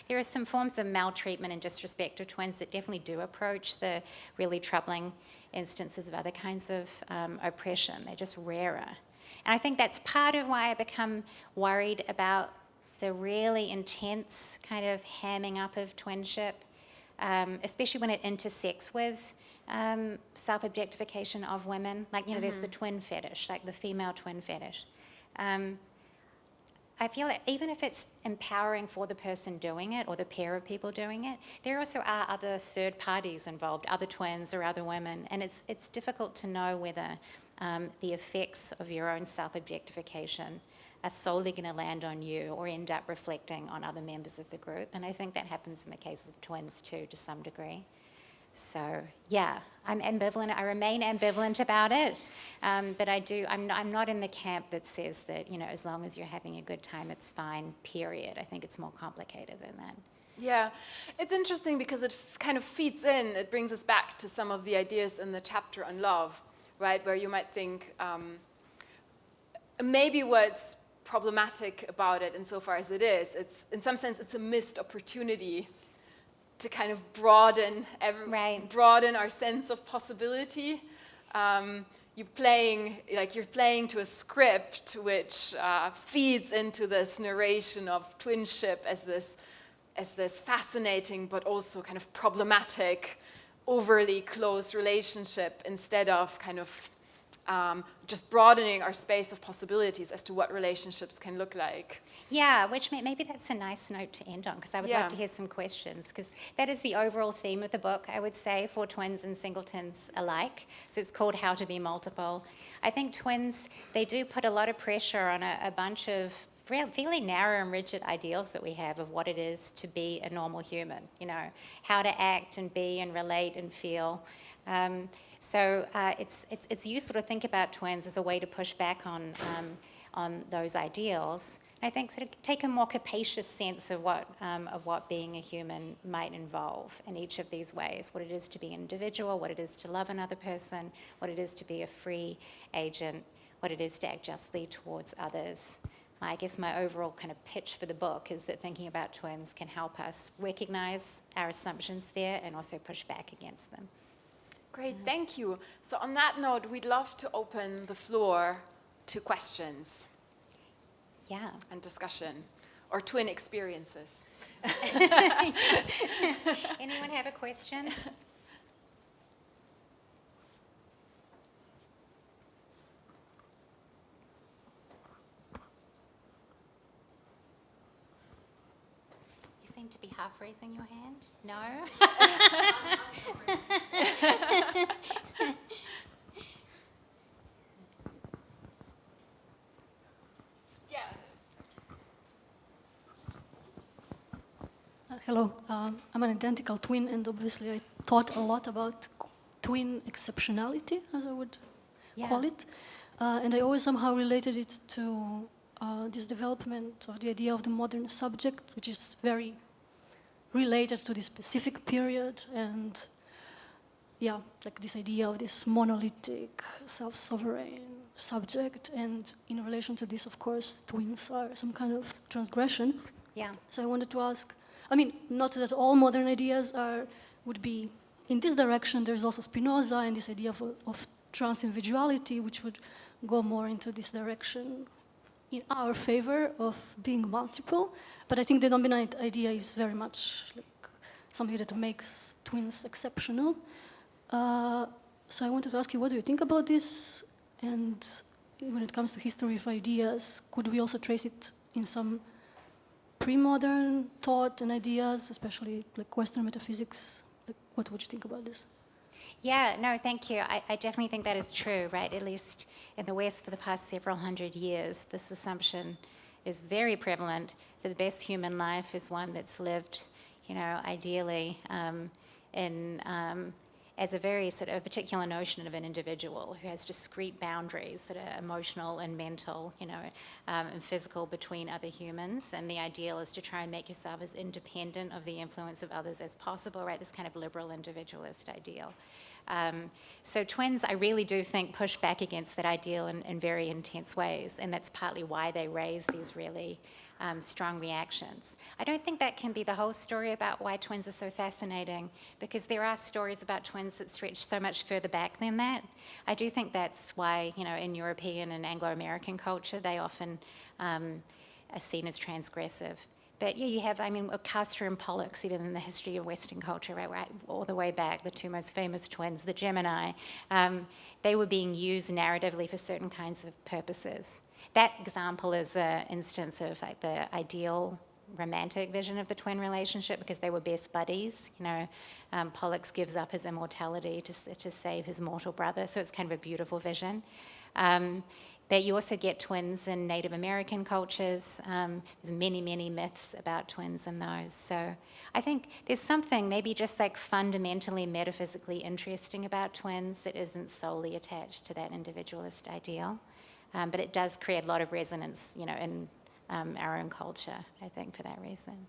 There are some forms of maltreatment and disrespect of twins that definitely do approach the really troubling instances of other kinds of oppression. They're just rarer. And I think that's part of why I become worried about the really intense kind of hamming up of twinship, especially when it intersects with self-objectification of women. Like, there's the twin fetish, like the female twin fetish. I feel that even if it's empowering for the person doing it or the pair of people doing it, there also are other third parties involved, other twins or other women, and it's difficult to know whether the effects of your own self-objectification are solely going to land on you or end up reflecting on other members of the group. And I think that happens in the case of twins too, to some degree. So yeah, I'm ambivalent. I remain ambivalent about it, but I'm not in the camp that says that as long as you're having a good time, it's fine. Period. I think it's more complicated than that. Yeah, it's interesting because it kind of feeds in. It brings us back to some of the ideas in the chapter on love, right? Where you might think maybe what's problematic about it, insofar as it is, it's in some sense it's a missed opportunity to kind of broaden our sense of possibility. You're playing to a script which feeds into this narration of twinship as this fascinating but also kind of problematic, overly close relationship, instead of kind of just broadening our space of possibilities as to what relationships can look like. Yeah, which maybe that's a nice note to end on, because I would love to hear some questions, because that is the overall theme of the book, I would say, for twins and singletons alike. So it's called How to Be Multiple. I think twins, they do put a lot of pressure on a bunch of fairly narrow and rigid ideals that we have of what it is to be a normal human, how to act and be and relate and feel. So it's useful to think about twins as a way to push back on those ideals. I think sort of take a more capacious sense of what being a human might involve in each of these ways, what it is to be an individual, what it is to love another person, what it is to be a free agent, what it is to act justly towards others. I guess my overall kind of pitch for the book is that thinking about twins can help us recognize our assumptions there and also push back against them. Great, thank you. So on that note, we'd love to open the floor to questions. Yeah. And discussion, or twin experiences. Anyone have a question? You seem to be half raising your hand. No? Hello, I'm an identical twin, and obviously I thought a lot about twin exceptionality, as I would call it. And I always somehow related it to this development of the idea of the modern subject, which is very related to this specific period, and like this idea of this monolithic, self-sovereign subject. And in relation to this, of course, twins are some kind of transgression. Yeah. So I wanted to ask, not that all modern ideas would be in this direction. There's also Spinoza and this idea of trans-individuality, which would go more into this direction in our favor of being multiple. But I think the dominant idea is very much like something that makes twins exceptional. So I wanted to ask you, what do you think about this? And when it comes to history of ideas, could we also trace it in some pre-modern thought and ideas, especially like Western metaphysics? Like, what would you think about this? Yeah, no, thank you. I definitely think that is true, right? At least in the West for the past several hundred years, this assumption is very prevalent that the best human life is one that's lived, ideally as a very sort of particular notion of an individual who has discrete boundaries that are emotional and mental, and physical between other humans. And the ideal is to try and make yourself as independent of the influence of others as possible, right? This kind of liberal individualist ideal. So twins, I really do think, push back against that ideal in very intense ways, and that's partly why they raise these really strong reactions. I don't think that can be the whole story about why twins are so fascinating, because there are stories about twins that stretch so much further back than that. I do think that's why, in European and Anglo-American culture, they often are seen as transgressive. But yeah, you have, Castor and Pollux, even in the history of Western culture, right all the way back, the two most famous twins, the Gemini, they were being used narratively for certain kinds of purposes. That example is an instance of like the ideal romantic vision of the twin relationship, because they were best buddies. Pollux gives up his immortality to save his mortal brother, so it's kind of a beautiful vision. But you also get twins in Native American cultures. There's many, many myths about twins in those. So I think there's something maybe just like fundamentally metaphysically interesting about twins that isn't solely attached to that individualist ideal. But it does create a lot of resonance, in our own culture, I think, for that reason.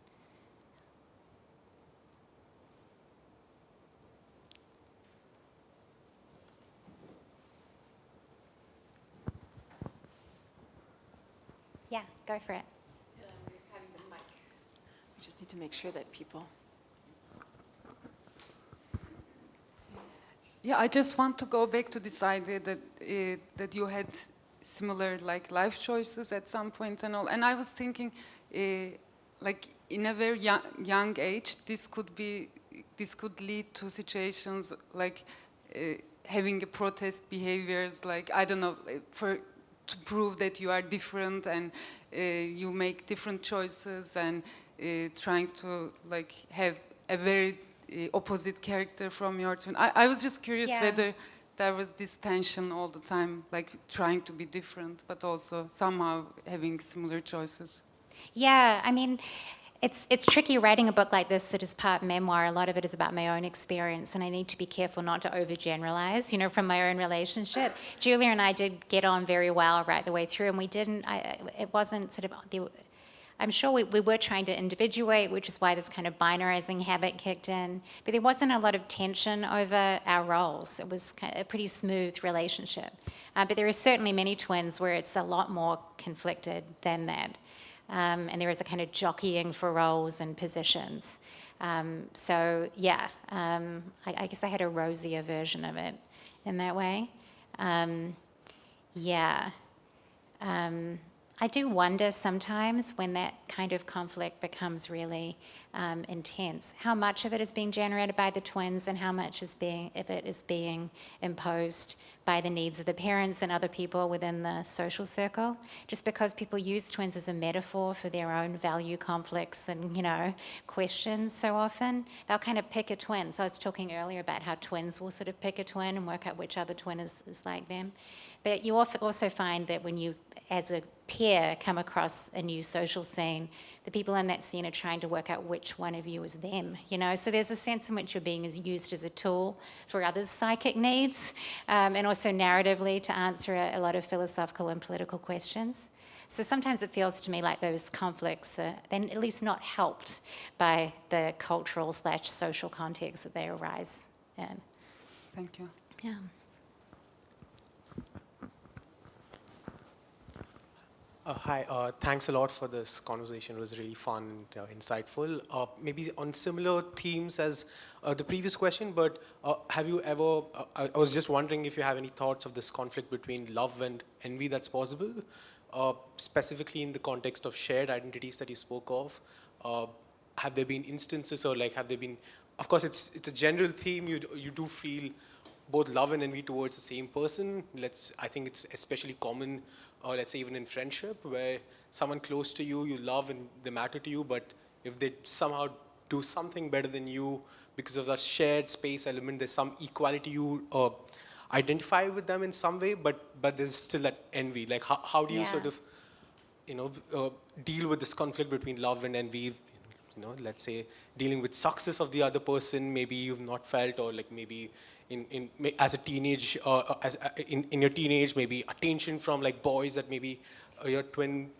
Yeah, go for it. We're having the mic. We just need to make sure that people... Yeah, I just want to go back to this idea that that you had similar life choices at some point and all. And I was thinking, in a very young age, this could lead to situations like having a protest behaviors, I don't know, to prove that you are different and you make different choices, and trying to have a very opposite character from your twin. I was just curious whether there was this tension all the time, trying to be different, but also somehow having similar choices. Yeah, it's tricky writing a book like this that is part memoir. A lot of it is about my own experience, and I need to be careful not to overgeneralize, from my own relationship. Julia and I did get on very well right the way through, and we didn't, it wasn't sort of, I'm sure we were trying to individuate, which is why this kind of binarizing habit kicked in, but there wasn't a lot of tension over our roles. It was kind of a pretty smooth relationship. But there are certainly many twins where it's a lot more conflicted than that. And there is a kind of jockeying for roles and positions. So yeah, I guess I had a rosier version of it in that way. I do wonder sometimes when that kind of conflict becomes really intense, how much of it is being generated by the twins and how much of it is being imposed by the needs of the parents and other people within the social circle. Just because people use twins as a metaphor for their own value conflicts and, questions so often, they'll kind of pick a twin. So I was talking earlier about how twins will sort of pick a twin and work out which other twin is like them. But you also find that when you, as a peer, come across a new social scene, the people in that scene are trying to work out which one of you is them, So there's a sense in which you're being used as a tool for others' psychic needs, and also narratively to answer a lot of philosophical and political questions. So sometimes it feels to me like those conflicts are then at least not helped by the cultural/social context that they arise in. Thank you. Yeah. Hi, thanks a lot for this conversation. It was really fun and insightful. Maybe on similar themes as the previous question, but have you ever, I was just wondering if you have any thoughts of this conflict between love and envy that's possible, specifically in the context of shared identities that you spoke of. Have there been instances, or have there been, of course it's a general theme, you do feel both love and envy towards the same person. I think it's especially common, let's say even in friendship, where someone close to you, you love and they matter to you, but if they somehow do something better than you because of that shared space element. There's some equality you identify with them in some way, but there's still that envy. Like how do you sort of, deal with this conflict between love and envy? Let's say dealing with success of the other person, maybe you've not felt, or like maybe as a teenage, in your teenage, maybe attention from like boys that maybe your twin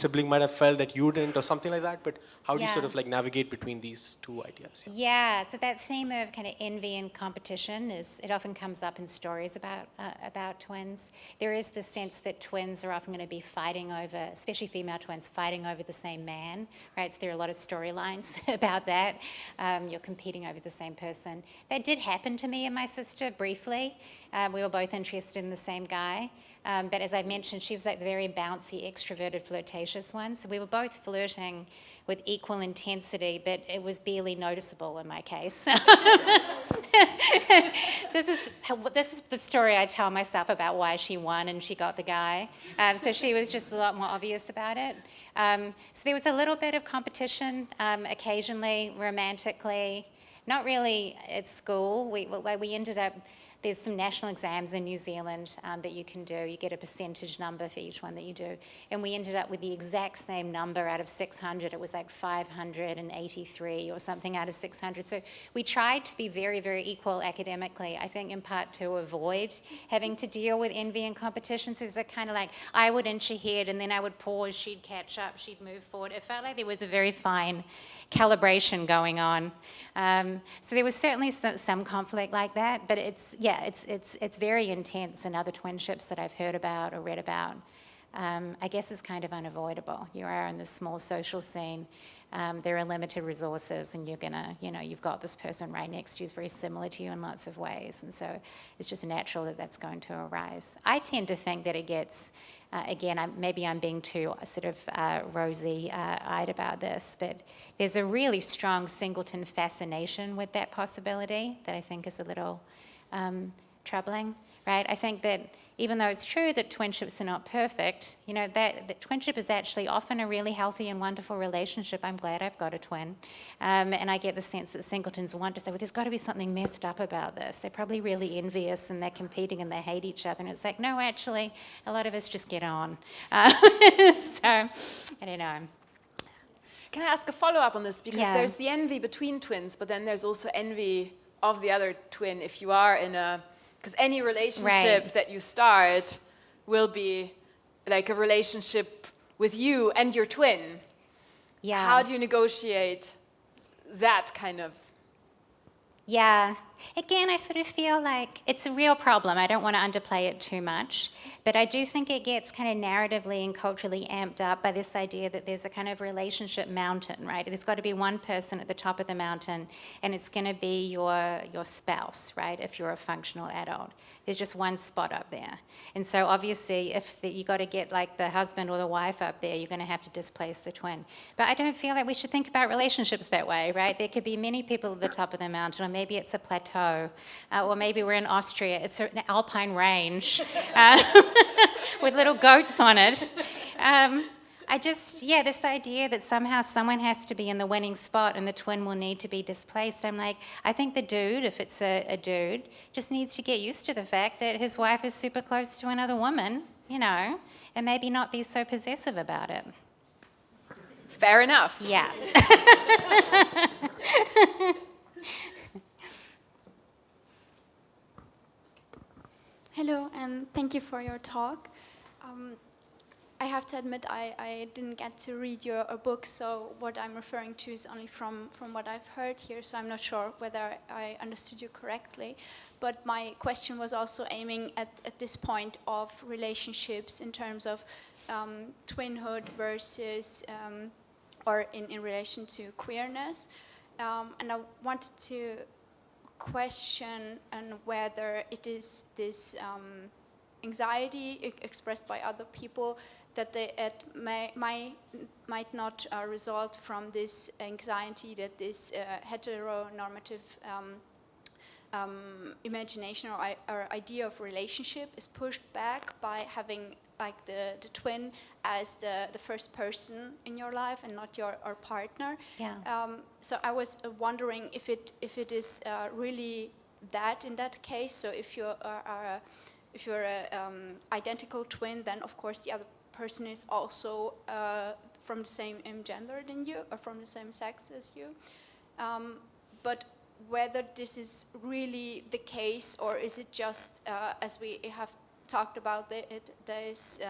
sibling might have felt that you didn't, or something like that. But how do you sort of like navigate between these two ideas? Yeah, so that theme of kind of envy and competition it often comes up in stories about twins. There is this sense that twins are often going to be fighting over, especially female twins, fighting over the same man, right? So there are a lot of storylines about that. You're competing over the same person. That did happen to me and my sister briefly. We were both interested in the same guy. But as I mentioned, she was like the very bouncy, extroverted, flirtatious one. So we were both flirting with equal intensity, but it was barely noticeable in my case. This is the story I tell myself about why she won and she got the guy. So she was just a lot more obvious about it. So there was a little bit of competition, occasionally, romantically. Not really at school. We ended up. There's some national exams in New Zealand that you can do. You get a percentage number for each one that you do. And we ended up with the exact same number out of 600. It was like 583 or something out of 600. So we tried to be very, very equal academically, I think in part to avoid having to deal with envy and competition. So it's kind of like I would inch ahead and then I would pause, she'd catch up, she'd move forward. It felt like there was a very fine calibration going on. So there was certainly some conflict like that, but it's very intense in other twinships that I've heard about or read about. I guess it's kind of unavoidable. You are in this small social scene. There are limited resources, and you've got this person right next to you who's very similar to you in lots of ways, and so it's just natural that that's going to arise. I tend to think that it gets, maybe I'm being too sort of rosy-eyed about this, but there's a really strong singleton fascination with that possibility that I think is a little troubling, right? I think that even though it's true that twinships are not perfect, that twinship is actually often a really healthy and wonderful relationship. I'm glad I've got a twin. And I get the sense that singletons want to say, well, there's got to be something messed up about this. They're probably really envious and they're competing and they hate each other. And it's like, no, actually, a lot of us just get on. So, I don't know. Can I ask a follow-up on this? Because there's the envy between twins, but then there's also envy of the other twin if you are in a... Because any relationship that you start will be like a relationship with you and your twin. Yeah. How do you negotiate that kind of... Yeah. Again, I sort of feel like it's a real problem. I don't want to underplay it too much, but I do think it gets kind of narratively and culturally amped up by this idea that there's a kind of relationship mountain, right? There's got to be one person at the top of the mountain, and it's going to be your spouse, right, if you're a functional adult. There's just one spot up there. And so obviously, if you got to get like the husband or the wife up there, you're going to have to displace the twin. But I don't feel like we should think about relationships that way, right? There could be many people at the top of the mountain, or maybe it's a plateau, or maybe we're in Austria, it's an alpine range with little goats on it. This idea that somehow someone has to be in the winning spot and the twin will need to be displaced. I'm like, I think the dude, if it's a dude, just needs to get used to the fact that his wife is super close to another woman, and maybe not be so possessive about it. Fair enough. Yeah. Hello, and thank you for your talk. I have to admit I didn't get to read your book, so what I'm referring to is only from what I've heard here, so I'm not sure whether I understood you correctly. But my question was also aiming at this point of relationships in terms of twinhood versus, or in relation to queerness. And I wanted to question on whether it is this anxiety expressed by other people that it might not result from this anxiety that this heteronormative imagination or idea of relationship is pushed back by having like the twin as the first person in your life and not your partner. Yeah. So I was wondering if it is really that in that case. So if you're a identical twin, then of course the other person is also from the same gender than you or from the same sex as you. But whether this is really the case, or is it just, as we have talked about, this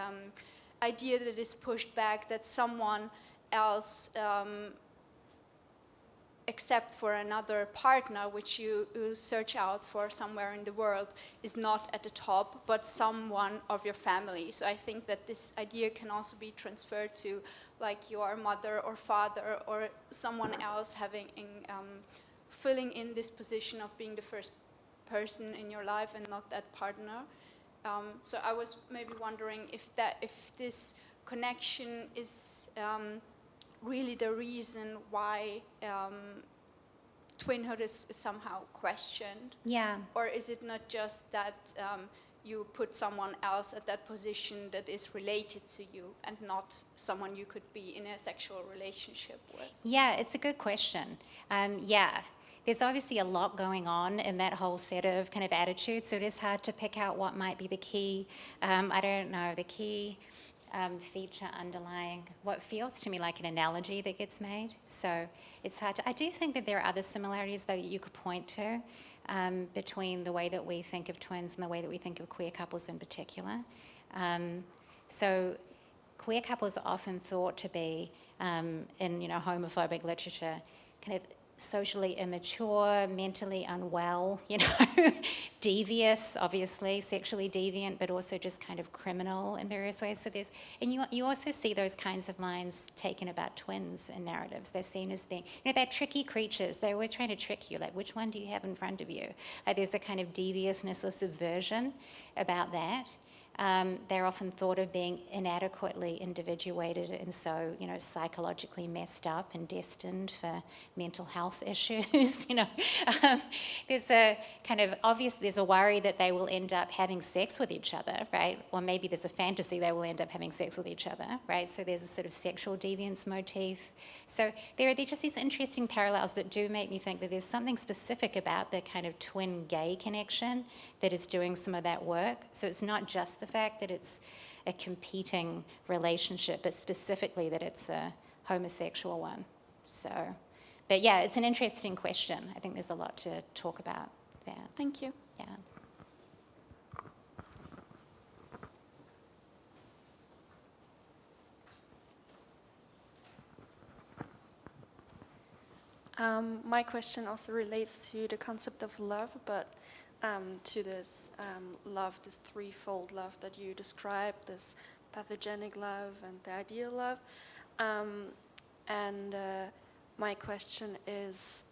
idea that is pushed back that someone else, except for another partner, which you search out for somewhere in the world, is not at the top, but someone of your family. So I think that this idea can also be transferred to like your mother or father or someone else having filling in this position of being the first person in your life and not that partner. So I was maybe wondering if this connection is really the reason why twinhood is somehow questioned. Yeah. Or is it not just that you put someone else at that position that is related to you and not someone you could be in a sexual relationship with? Yeah, it's a good question. Yeah. There's obviously a lot going on in that whole set of kind of attitudes, so it is hard to pick out what might be the key, I don't know, the key feature underlying what feels to me like an analogy that gets made. So it's hard to, I do think that there are other similarities though you could point to between the way that we think of twins and the way that we think of queer couples in particular. So queer couples are often thought to be, in homophobic literature, kind of socially immature, mentally unwell, devious, obviously, sexually deviant, but also just kind of criminal in various ways. So you also see those kinds of lines taken about twins in narratives. They're seen as being, they're tricky creatures. They're always trying to trick you, like, which one do you have in front of you? Like, there's a kind of deviousness or subversion about that. They're often thought of being inadequately individuated and so, psychologically messed up and destined for mental health issues. There's a kind of there's a worry that they will end up having sex with each other, right? Or maybe there's a fantasy they will end up having sex with each other, right? So there's a sort of sexual deviance motif. So there are just these interesting parallels that do make me think that there's something specific about the kind of twin gay connection that is doing some of that work. So it's not just the fact that it's a competing relationship, but specifically that it's a homosexual one. So, but yeah, it's an interesting question. I think there's a lot to talk about there. Thank you. Yeah. My question also relates to the concept of love, but to this love, this threefold love that you described, this pathogenic love and the ideal love. My question is,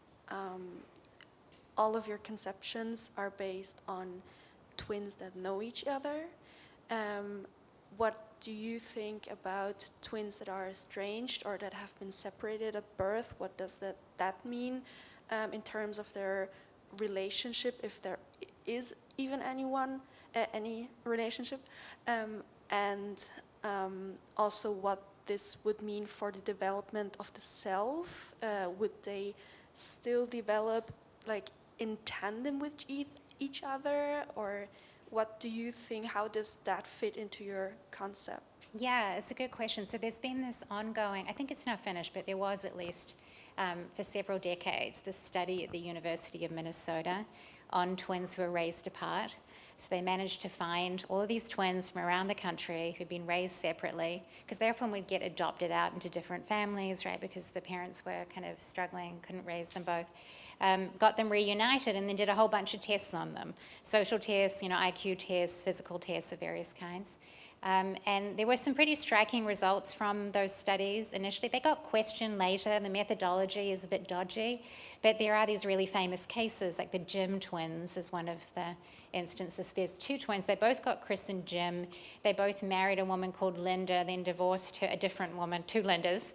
all of your conceptions are based on twins that know each other. What do you think about twins that are estranged or that have been separated at birth? What does that mean in terms of their relationship, if there is even any relationship, and also what this would mean for the development of the self? Would they still develop like in tandem with each other, or what do you think? How does that fit into your concept? Yeah, it's a good question. So there's been this ongoing, I think it's now finished, but there was at least for several decades, this study at the University of Minnesota on twins who were raised apart. So they managed to find all of these twins from around the country who'd been raised separately, because they often would get adopted out into different families, right, because the parents were kind of struggling, couldn't raise them both. Got them reunited and then did a whole bunch of tests on them. Social tests, IQ tests, physical tests of various kinds. And there were some pretty striking results from those studies initially. They got questioned later. The methodology is a bit dodgy, but there are these really famous cases, like the Jim twins is one of the instances. There's two twins. They both got christened Jim. They both married a woman called Linda, then divorced a different woman, two Lindas.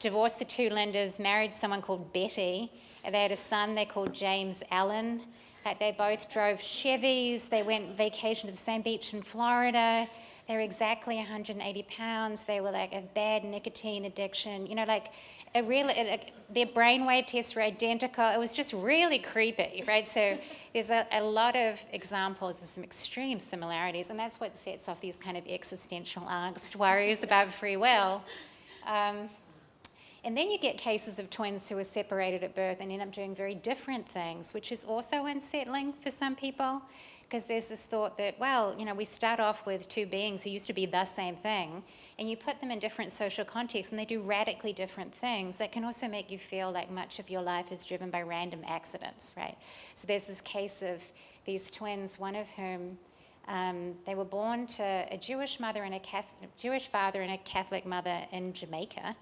Divorced the two Lindas, married someone called Betty. They had a son they called James Allen. Like they both drove Chevys, they went vacation to the same beach in Florida, they were exactly 180 pounds, they were like a bad nicotine addiction, you know, like their brainwave tests were identical. It was just really creepy, right? So there's a lot of examples of some extreme similarities, and that's what sets off these kind of existential angst worries about free will. And then you get cases of twins who are separated at birth and end up doing very different things, which is also unsettling for some people, because there's this thought that, well, you know, we start off with two beings who used to be the same thing, and you put them in different social contexts and they do radically different things. That can also make you feel like much of your life is driven by random accidents, right? So there's this case of these twins, one of whom they were born to a Jewish mother and Jewish father and a Catholic mother in Jamaica.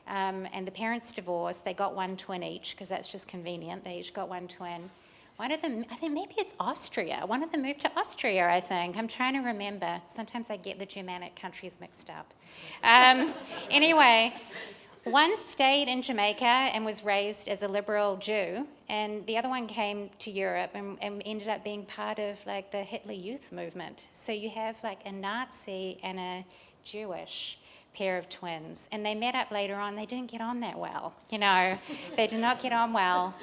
And the parents divorced. They got one twin each, because that's just convenient. They each got one twin. One of them, I think maybe it's Austria. One of them moved to Austria, I think. I'm trying to remember. Sometimes I get the Germanic countries mixed up. Anyway, one stayed in Jamaica and was raised as a liberal Jew, and the other one came to Europe and ended up being part of like the Hitler Youth movement. So you have like a Nazi and a Jewish pair of twins, and they met up later on. They didn't get on that well, you know. They did not get on well.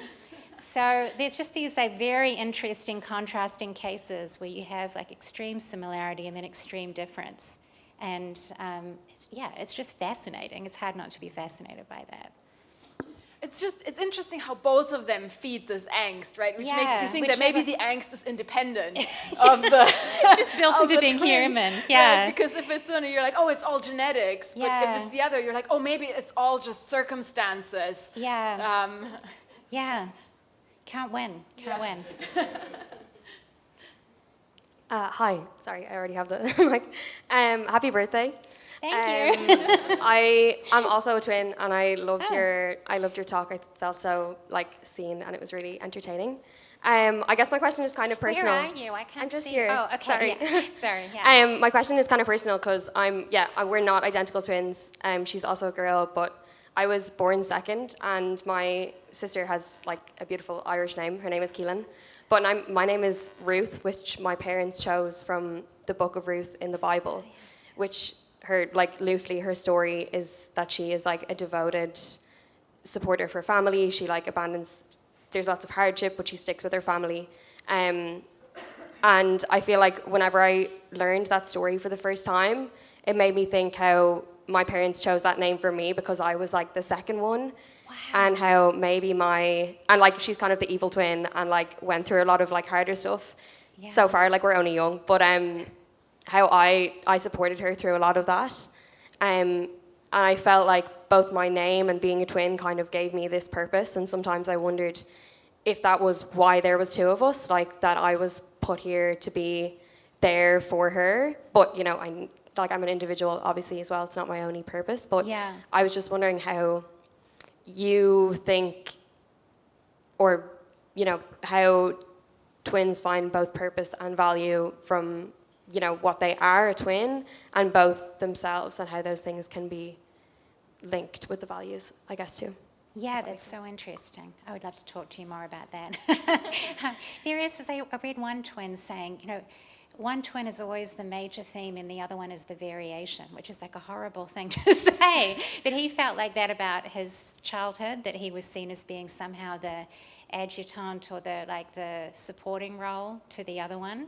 So there's just these like very interesting contrasting cases where you have like extreme similarity and then extreme difference. And it's just fascinating. It's hard not to be fascinated by that. It's interesting how both of them feed this angst, right? Which makes you think that maybe the angst is independent of the... It's just built into being human, yeah. Right? Because if it's one, you're like, oh, it's all genetics. But if it's the other, you're like, oh, maybe it's all just circumstances. Yeah. Yeah. Can't win. Can't win. Hi. Sorry, I already have the mic. Happy birthday. Thank you. I'm also a twin, and I loved your talk. I felt so like seen, and it was really entertaining. I guess my question is kind of personal. Where are you? I can't I'm just see. here. Oh, okay. Sorry. Yeah. Sorry. Yeah. My question is kind of personal because we're not identical twins. She's also a girl, but I was born second, and my sister has like a beautiful Irish name. Her name is Keelan, but my name is Ruth, which my parents chose from the book of Ruth in the Bible, which loosely her story is that she is like a devoted supporter for family. She like abandons. There's lots of hardship, but she sticks with her family. And I feel like whenever I learned that story for the first time, it made me think how my parents chose that name for me because I was like the second one. Wow. And how maybe she's kind of the evil twin and like went through a lot of like harder stuff. Yeah. So far, like we're only young, but how I supported her through a lot of that. And I felt like both my name and being a twin kind of gave me this purpose. And sometimes I wondered if that was why there was two of us, like that I was put here to be there for her. But, you know, I'm an individual, obviously, as well. It's not my only purpose. But yeah. I was just wondering how you think, or, you know, how twins find both purpose and value from, you know, what they are, a twin, and both themselves, and how those things can be linked with the values, I guess, too. Yeah, that's so interesting. I would love to talk to you more about that. There is, as I read one twin saying, you know, one twin is always the major theme and the other one is the variation, which is like a horrible thing to say. But he felt like that about his childhood, that he was seen as being somehow the adjutant or the supporting role to the other one.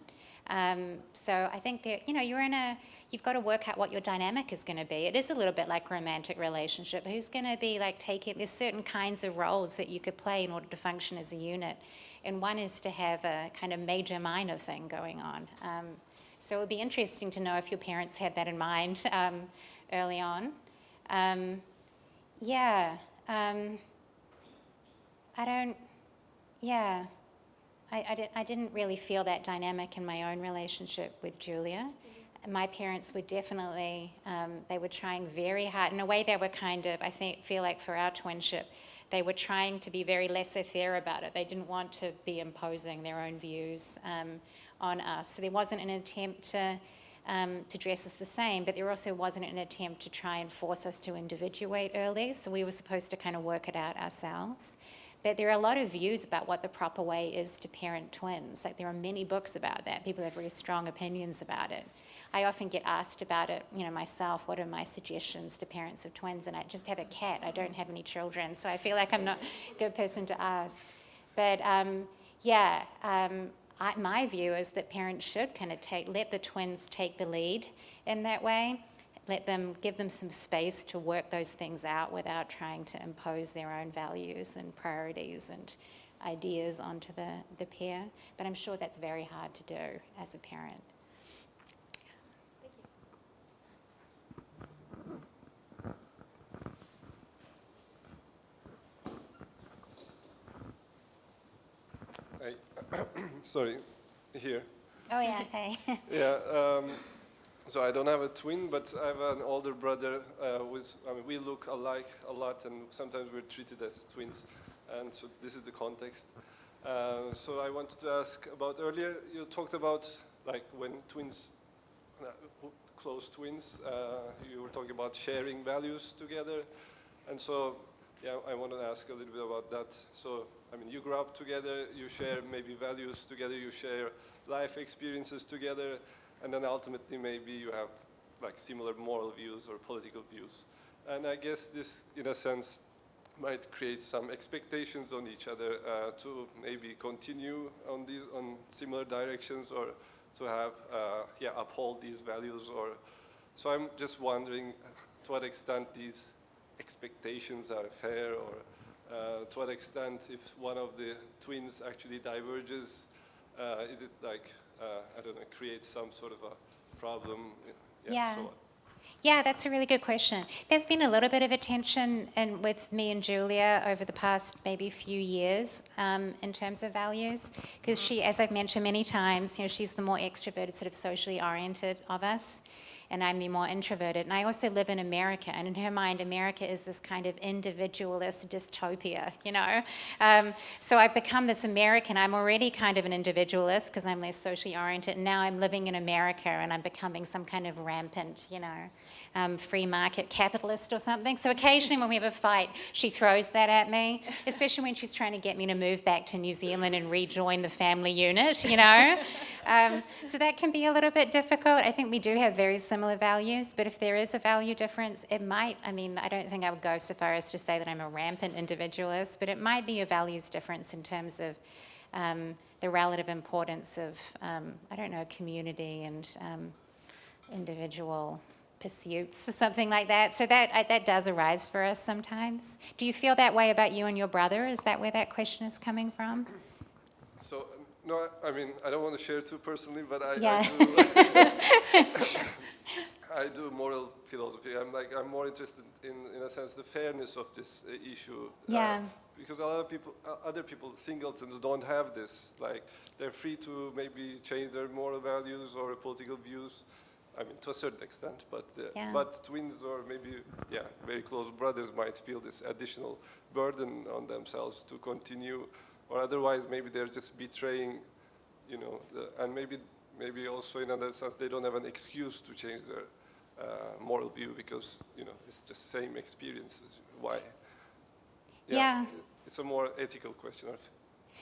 So I think that, you know, you've got to work out what your dynamic is going to be. It is a little bit like a romantic relationship. Who's going to be like there's certain kinds of roles that you could play in order to function as a unit. And one is to have a kind of major minor thing going on. So it would be interesting to know if your parents had that in mind early on. I didn't really feel that dynamic in my own relationship with Julia. My parents were definitely, they were trying very hard. In a way, they were kind of, feel like for our twinship, they were trying to be very laissez-faire about it. They didn't want to be imposing their own views on us. So there wasn't an attempt to dress us the same, but there also wasn't an attempt to try and force us to individuate early. So we were supposed to kind of work it out ourselves. But there are a lot of views about what the proper way is to parent twins. Like there are many books about that. People have very strong opinions about it. I often get asked about it, myself, what are my suggestions to parents of twins? And I just have a cat. I don't have any children, so I feel like I'm not a good person to ask. But my view is that parents should kind of let the twins take the lead in that way. Give them some space to work those things out without trying to impose their own values and priorities and ideas onto the pair. But I'm sure that's very hard to do as a parent. Sorry, here. Oh yeah, hey. Yeah, so I don't have a twin, but I have an older brother we look alike a lot, and sometimes we're treated as twins, and so this is the context. So I wanted to ask about earlier, you talked about like when twins, close twins, you were talking about sharing values together, and so yeah, I want to ask a little bit about that. So, I mean, you grow up together, you share maybe values together, you share life experiences together, and then ultimately maybe you have like similar moral views or political views. And I guess this, in a sense, might create some expectations on each other to maybe continue on similar directions, or to have, uphold these values. So I'm just wondering to what extent these expectations are fair, or to what extent, if one of the twins actually diverges, is it like, I don't know, creates some sort of a problem? Yeah. So on. Yeah, that's a really good question. There's been a little bit of a tension with me and Julia over the past maybe few years in terms of values, because she, as I've mentioned many times, she's the more extroverted, sort of socially oriented of us, and I'm the more introverted. And I also live in America, and in her mind, America is this kind of individualist dystopia, So I've become this American. I'm already kind of an individualist because I'm less socially oriented, and now I'm living in America, and I'm becoming some kind of rampant, free market capitalist or something. So occasionally when we have a fight, she throws that at me, especially when she's trying to get me to move back to New Zealand and rejoin the family unit, So that can be a little bit difficult. I think we do have very similar values, but if there is a value difference, it might, I don't think I would go so far as to say that I'm a rampant individualist, but it might be a values difference in terms of the relative importance of, community and individual pursuits or something like that. So that does arise for us sometimes. Do you feel that way about you and your brother? Is that where that question is coming from? So, no, I don't want to share too personally, but I do moral philosophy. I'm more interested in a sense, the fairness of this issue. Yeah. Because a lot of people, other people, singletons, don't have this. Like, they're free to maybe change their moral values or political views. To a certain extent, but twins or maybe, very close brothers might feel this additional burden on themselves to continue, or otherwise maybe they're just betraying, and maybe also in another sense they don't have an excuse to change their moral view because, it's just same experiences. Why? Yeah. It's a more ethical question of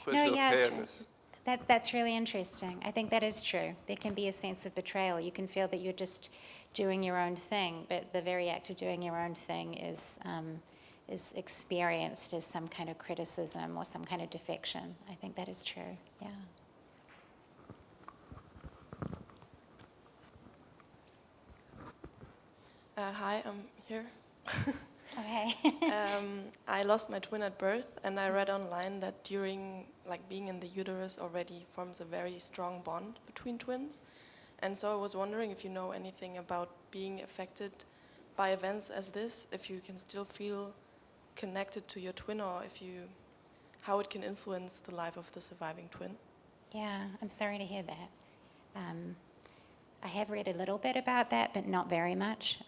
fairness. That's really interesting. I think that is true. There can be a sense of betrayal. You can feel that you're just doing your own thing, but the very act of doing your own thing is experienced as some kind of criticism or some kind of defection. I think that is true, yeah. Hi, I'm here. Okay. I lost my twin at birth, and I read online that during being in the uterus already forms a very strong bond between twins. And so I was wondering if you know anything about being affected by events as this, if you can still feel connected to your twin, or how it can influence the life of the surviving twin. Yeah, I'm sorry to hear that. I have read a little bit about that, but not very much.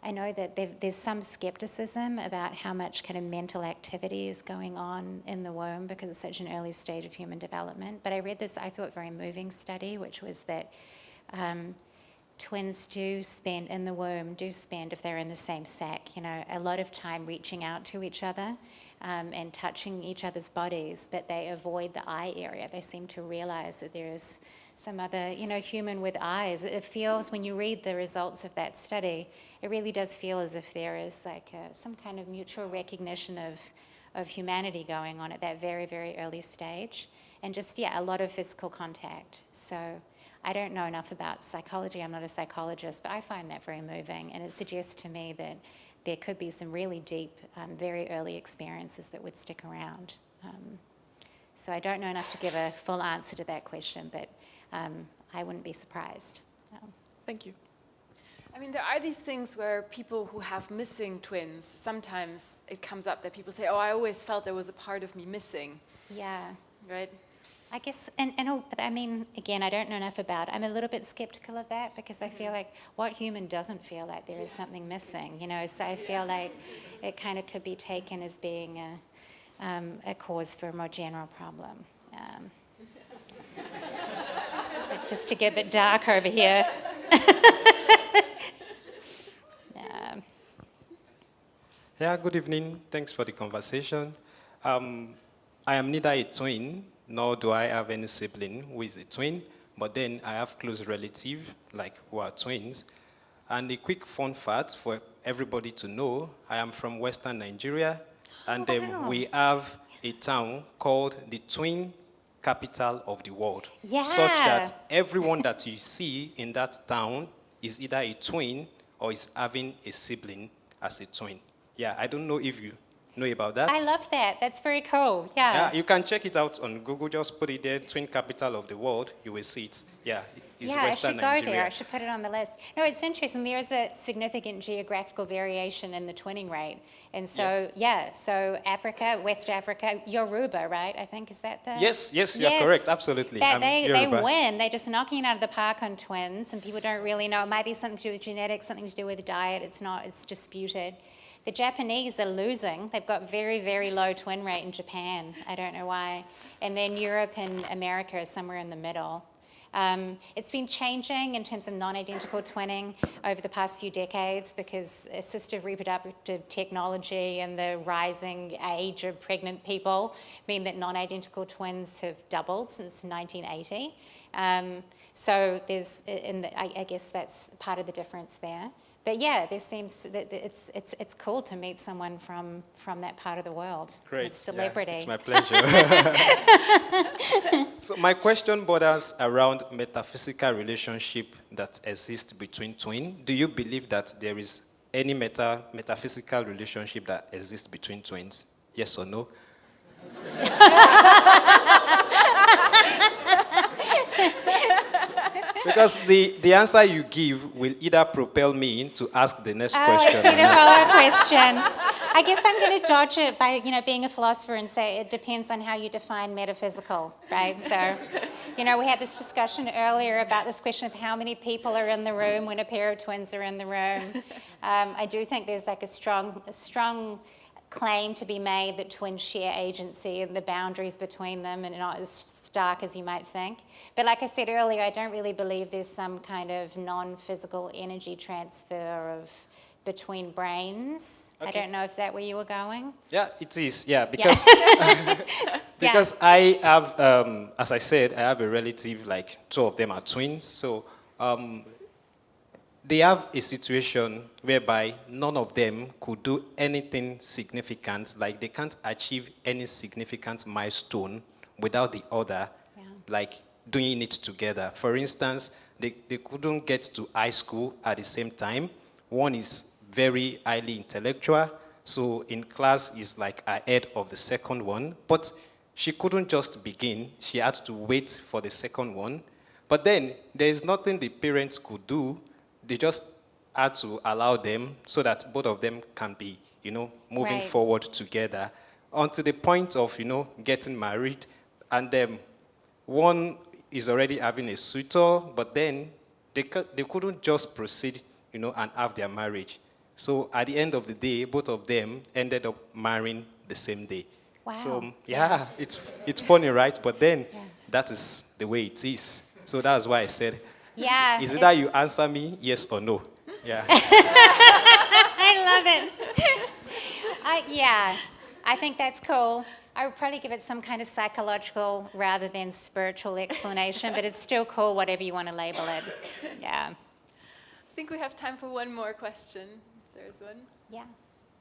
I know that there's some skepticism about how much kind of mental activity is going on in the womb because it's such an early stage of human development. But I read this, I thought, very moving study, which was that twins do spend, if they're in the same sac, a lot of time reaching out to each other. and touching each other's bodies, but they avoid the eye area. They seem to realize that there is some other, human with eyes. It feels, when you read the results of that study, it really does feel as if there is like some kind of mutual recognition of humanity going on at that very, very early stage. And just, a lot of physical contact. So I don't know enough about psychology. I'm not a psychologist, but I find that very moving. And it suggests to me that there could be some really deep, very early experiences that would stick around. So I don't know enough to give a full answer to that question, but I wouldn't be surprised. Thank you. I mean, there are these things where people who have missing twins, sometimes it comes up that people say, oh, I always felt there was a part of me missing. Yeah. Right? I guess, and I mean, again, I don't know enough about it. I'm a little bit skeptical of that because I feel like what human doesn't feel like there is something missing, So I feel like it kind of could be taken as being a cause for a more general problem. Just to get a bit dark over here. Yeah, good evening. Thanks for the conversation. I am neither a twin, nor do I have any sibling who is a twin, but then I have close relatives, who are twins. And a quick fun fact for everybody to know, I am from Western Nigeria, and we have a town called the twin capital of the world. Yeah. Such that everyone that you see in that town is either a twin or is having a sibling as a twin. Yeah, I don't know if you know about that. I love that. That's very cool. Yeah. You can check it out on Google. Just put it there, twin capital of the world. You will see it. Yeah, it's Western Nigeria. I should go there. I should put it on the list. No, it's interesting. There is a significant geographical variation in the twinning rate. And so, so Africa, West Africa, Yoruba, right? I think, is that the... Yes, you're correct. Absolutely. They win. They're just knocking it out of the park on twins, and people don't really know. It might be something to do with genetics, something to do with diet. It's not. It's disputed. The Japanese are losing. They've got very, very low twin rate in Japan. I don't know why. And then Europe and America are somewhere in the middle. It's been changing in terms of non-identical twinning over the past few decades because assistive reproductive technology and the rising age of pregnant people mean that non-identical twins have doubled since 1980. So there's, I guess that's part of the difference there. But yeah, there seems that it's cool to meet someone from that part of the world. Great, celebrity. Yeah, it's my pleasure. So my question borders around metaphysical relationship that exists between twins. Do you believe that there is any metaphysical relationship that exists between twins? Yes or no? Because the answer you give will either propel me to ask the next question. I see the follow-up question. I guess I'm going to dodge it by, being a philosopher and say it depends on how you define metaphysical, right? So, we had this discussion earlier about this question of how many people are in the room when a pair of twins are in the room. I do think there's like a strong claim to be made that twins share agency and the boundaries between them and not as stark as you might think. But like I said earlier, I don't really believe there's some kind of non-physical energy transfer between brains. Okay. I don't know if that's where you were going. Yeah, it is. Yeah, because because I have, as I said, I have a relative, like 2 of them are twins. So they have a situation whereby none of them could do anything significant, like they can't achieve any significant milestone without the other, like doing it together. For instance, they couldn't get to high school at the same time. One is very highly intellectual, so in class is like ahead of the second one, but she couldn't just begin, she had to wait for the second one. But then there is nothing the parents could do. They just had to allow them so that both of them can be, moving forward together until the point of, getting married. And one is already having a suitor, but then they couldn't just proceed, and have their marriage. So at the end of the day, both of them ended up marrying the same day. Wow. So it's funny, right? But then that is the way it is. So that's why I said, is it that you answer me, yes or no? Yeah. I love it. I think that's cool. I would probably give it some kind of psychological rather than spiritual explanation, but it's still cool, whatever you want to label it. Yeah. I think we have time for one more question. There's one. Yeah.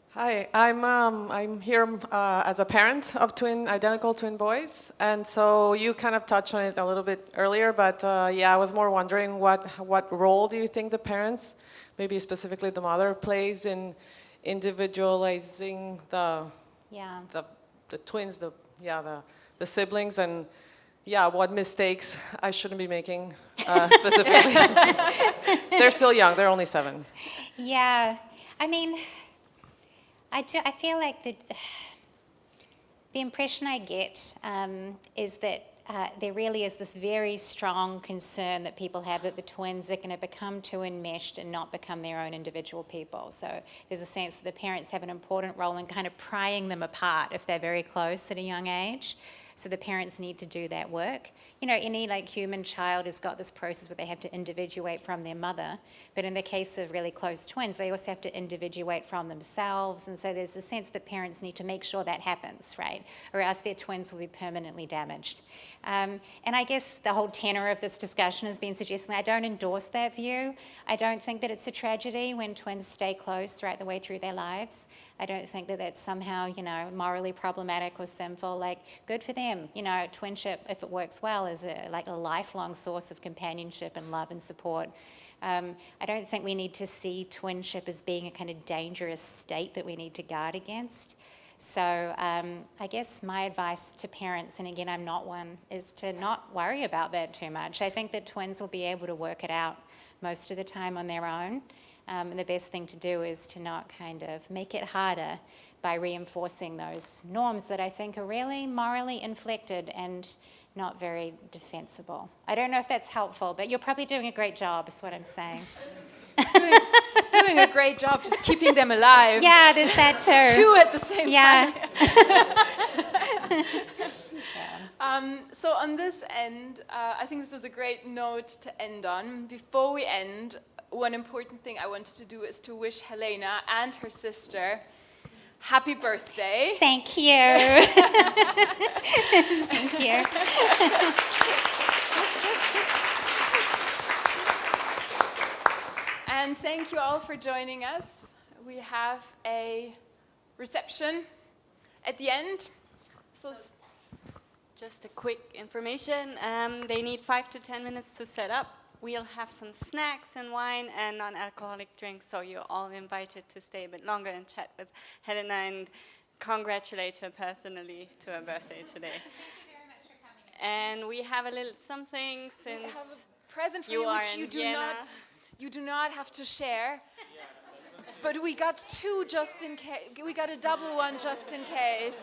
Hi, I'm here as a parent of identical twin boys, and so you kind of touched on it a little bit earlier, but yeah, I was more wondering what role do you think the parents, maybe specifically the mother, plays in individualizing the twins, the siblings, and yeah, what mistakes I shouldn't be making specifically. They're still young; they're only 7. Yeah, I mean, I feel like the impression I get is that there really is this very strong concern that people have that the twins are going to become too enmeshed and not become their own individual people. So there's a sense that the parents have an important role in kind of prying them apart if they're very close at a young age. So the parents need to do that work. You know, any like human child has got this process where they have to individuate from their mother, but in the case of really close twins, they also have to individuate from themselves, and so there's a sense that parents need to make sure that happens, right? Or else their twins will be permanently damaged. And I guess the whole tenor of this discussion has been suggesting I don't endorse that view. I don't think that it's a tragedy when twins stay close throughout the way through their lives. I don't think that that's somehow, you know, morally problematic or sinful. Like, good for them. You know, twinship, if it works well, is a lifelong source of companionship and love and support. I don't think we need to see twinship as being a kind of dangerous state that we need to guard against. So I guess my advice to parents, and again, I'm not one, is to not worry about that too much. I think that twins will be able to work it out most of the time on their own. And the best thing to do is to not kind of make it harder by reinforcing those norms that I think are really morally inflected and not very defensible. I don't know if that's helpful, but you're probably doing a great job, is what I'm saying. Doing a great job just keeping them alive. Yeah, there's that too. 2 at the same time. So on this end, I think this is a great note to end on. Before we end, one important thing I wanted to do is to wish Helena and her sister happy birthday. Thank you. Thank you. And thank you all for joining us. We have a reception at the end. So just a quick information. They need 5 to 10 minutes to set up. We'll have some snacks and wine and non-alcoholic drinks, so you're all invited to stay a bit longer and chat with Helena and congratulate her personally to her birthday today. Thank you very much for coming. And we have a little something since we have a present for you which you do not have to share. But we got 2 just in case. We got a double one just in case.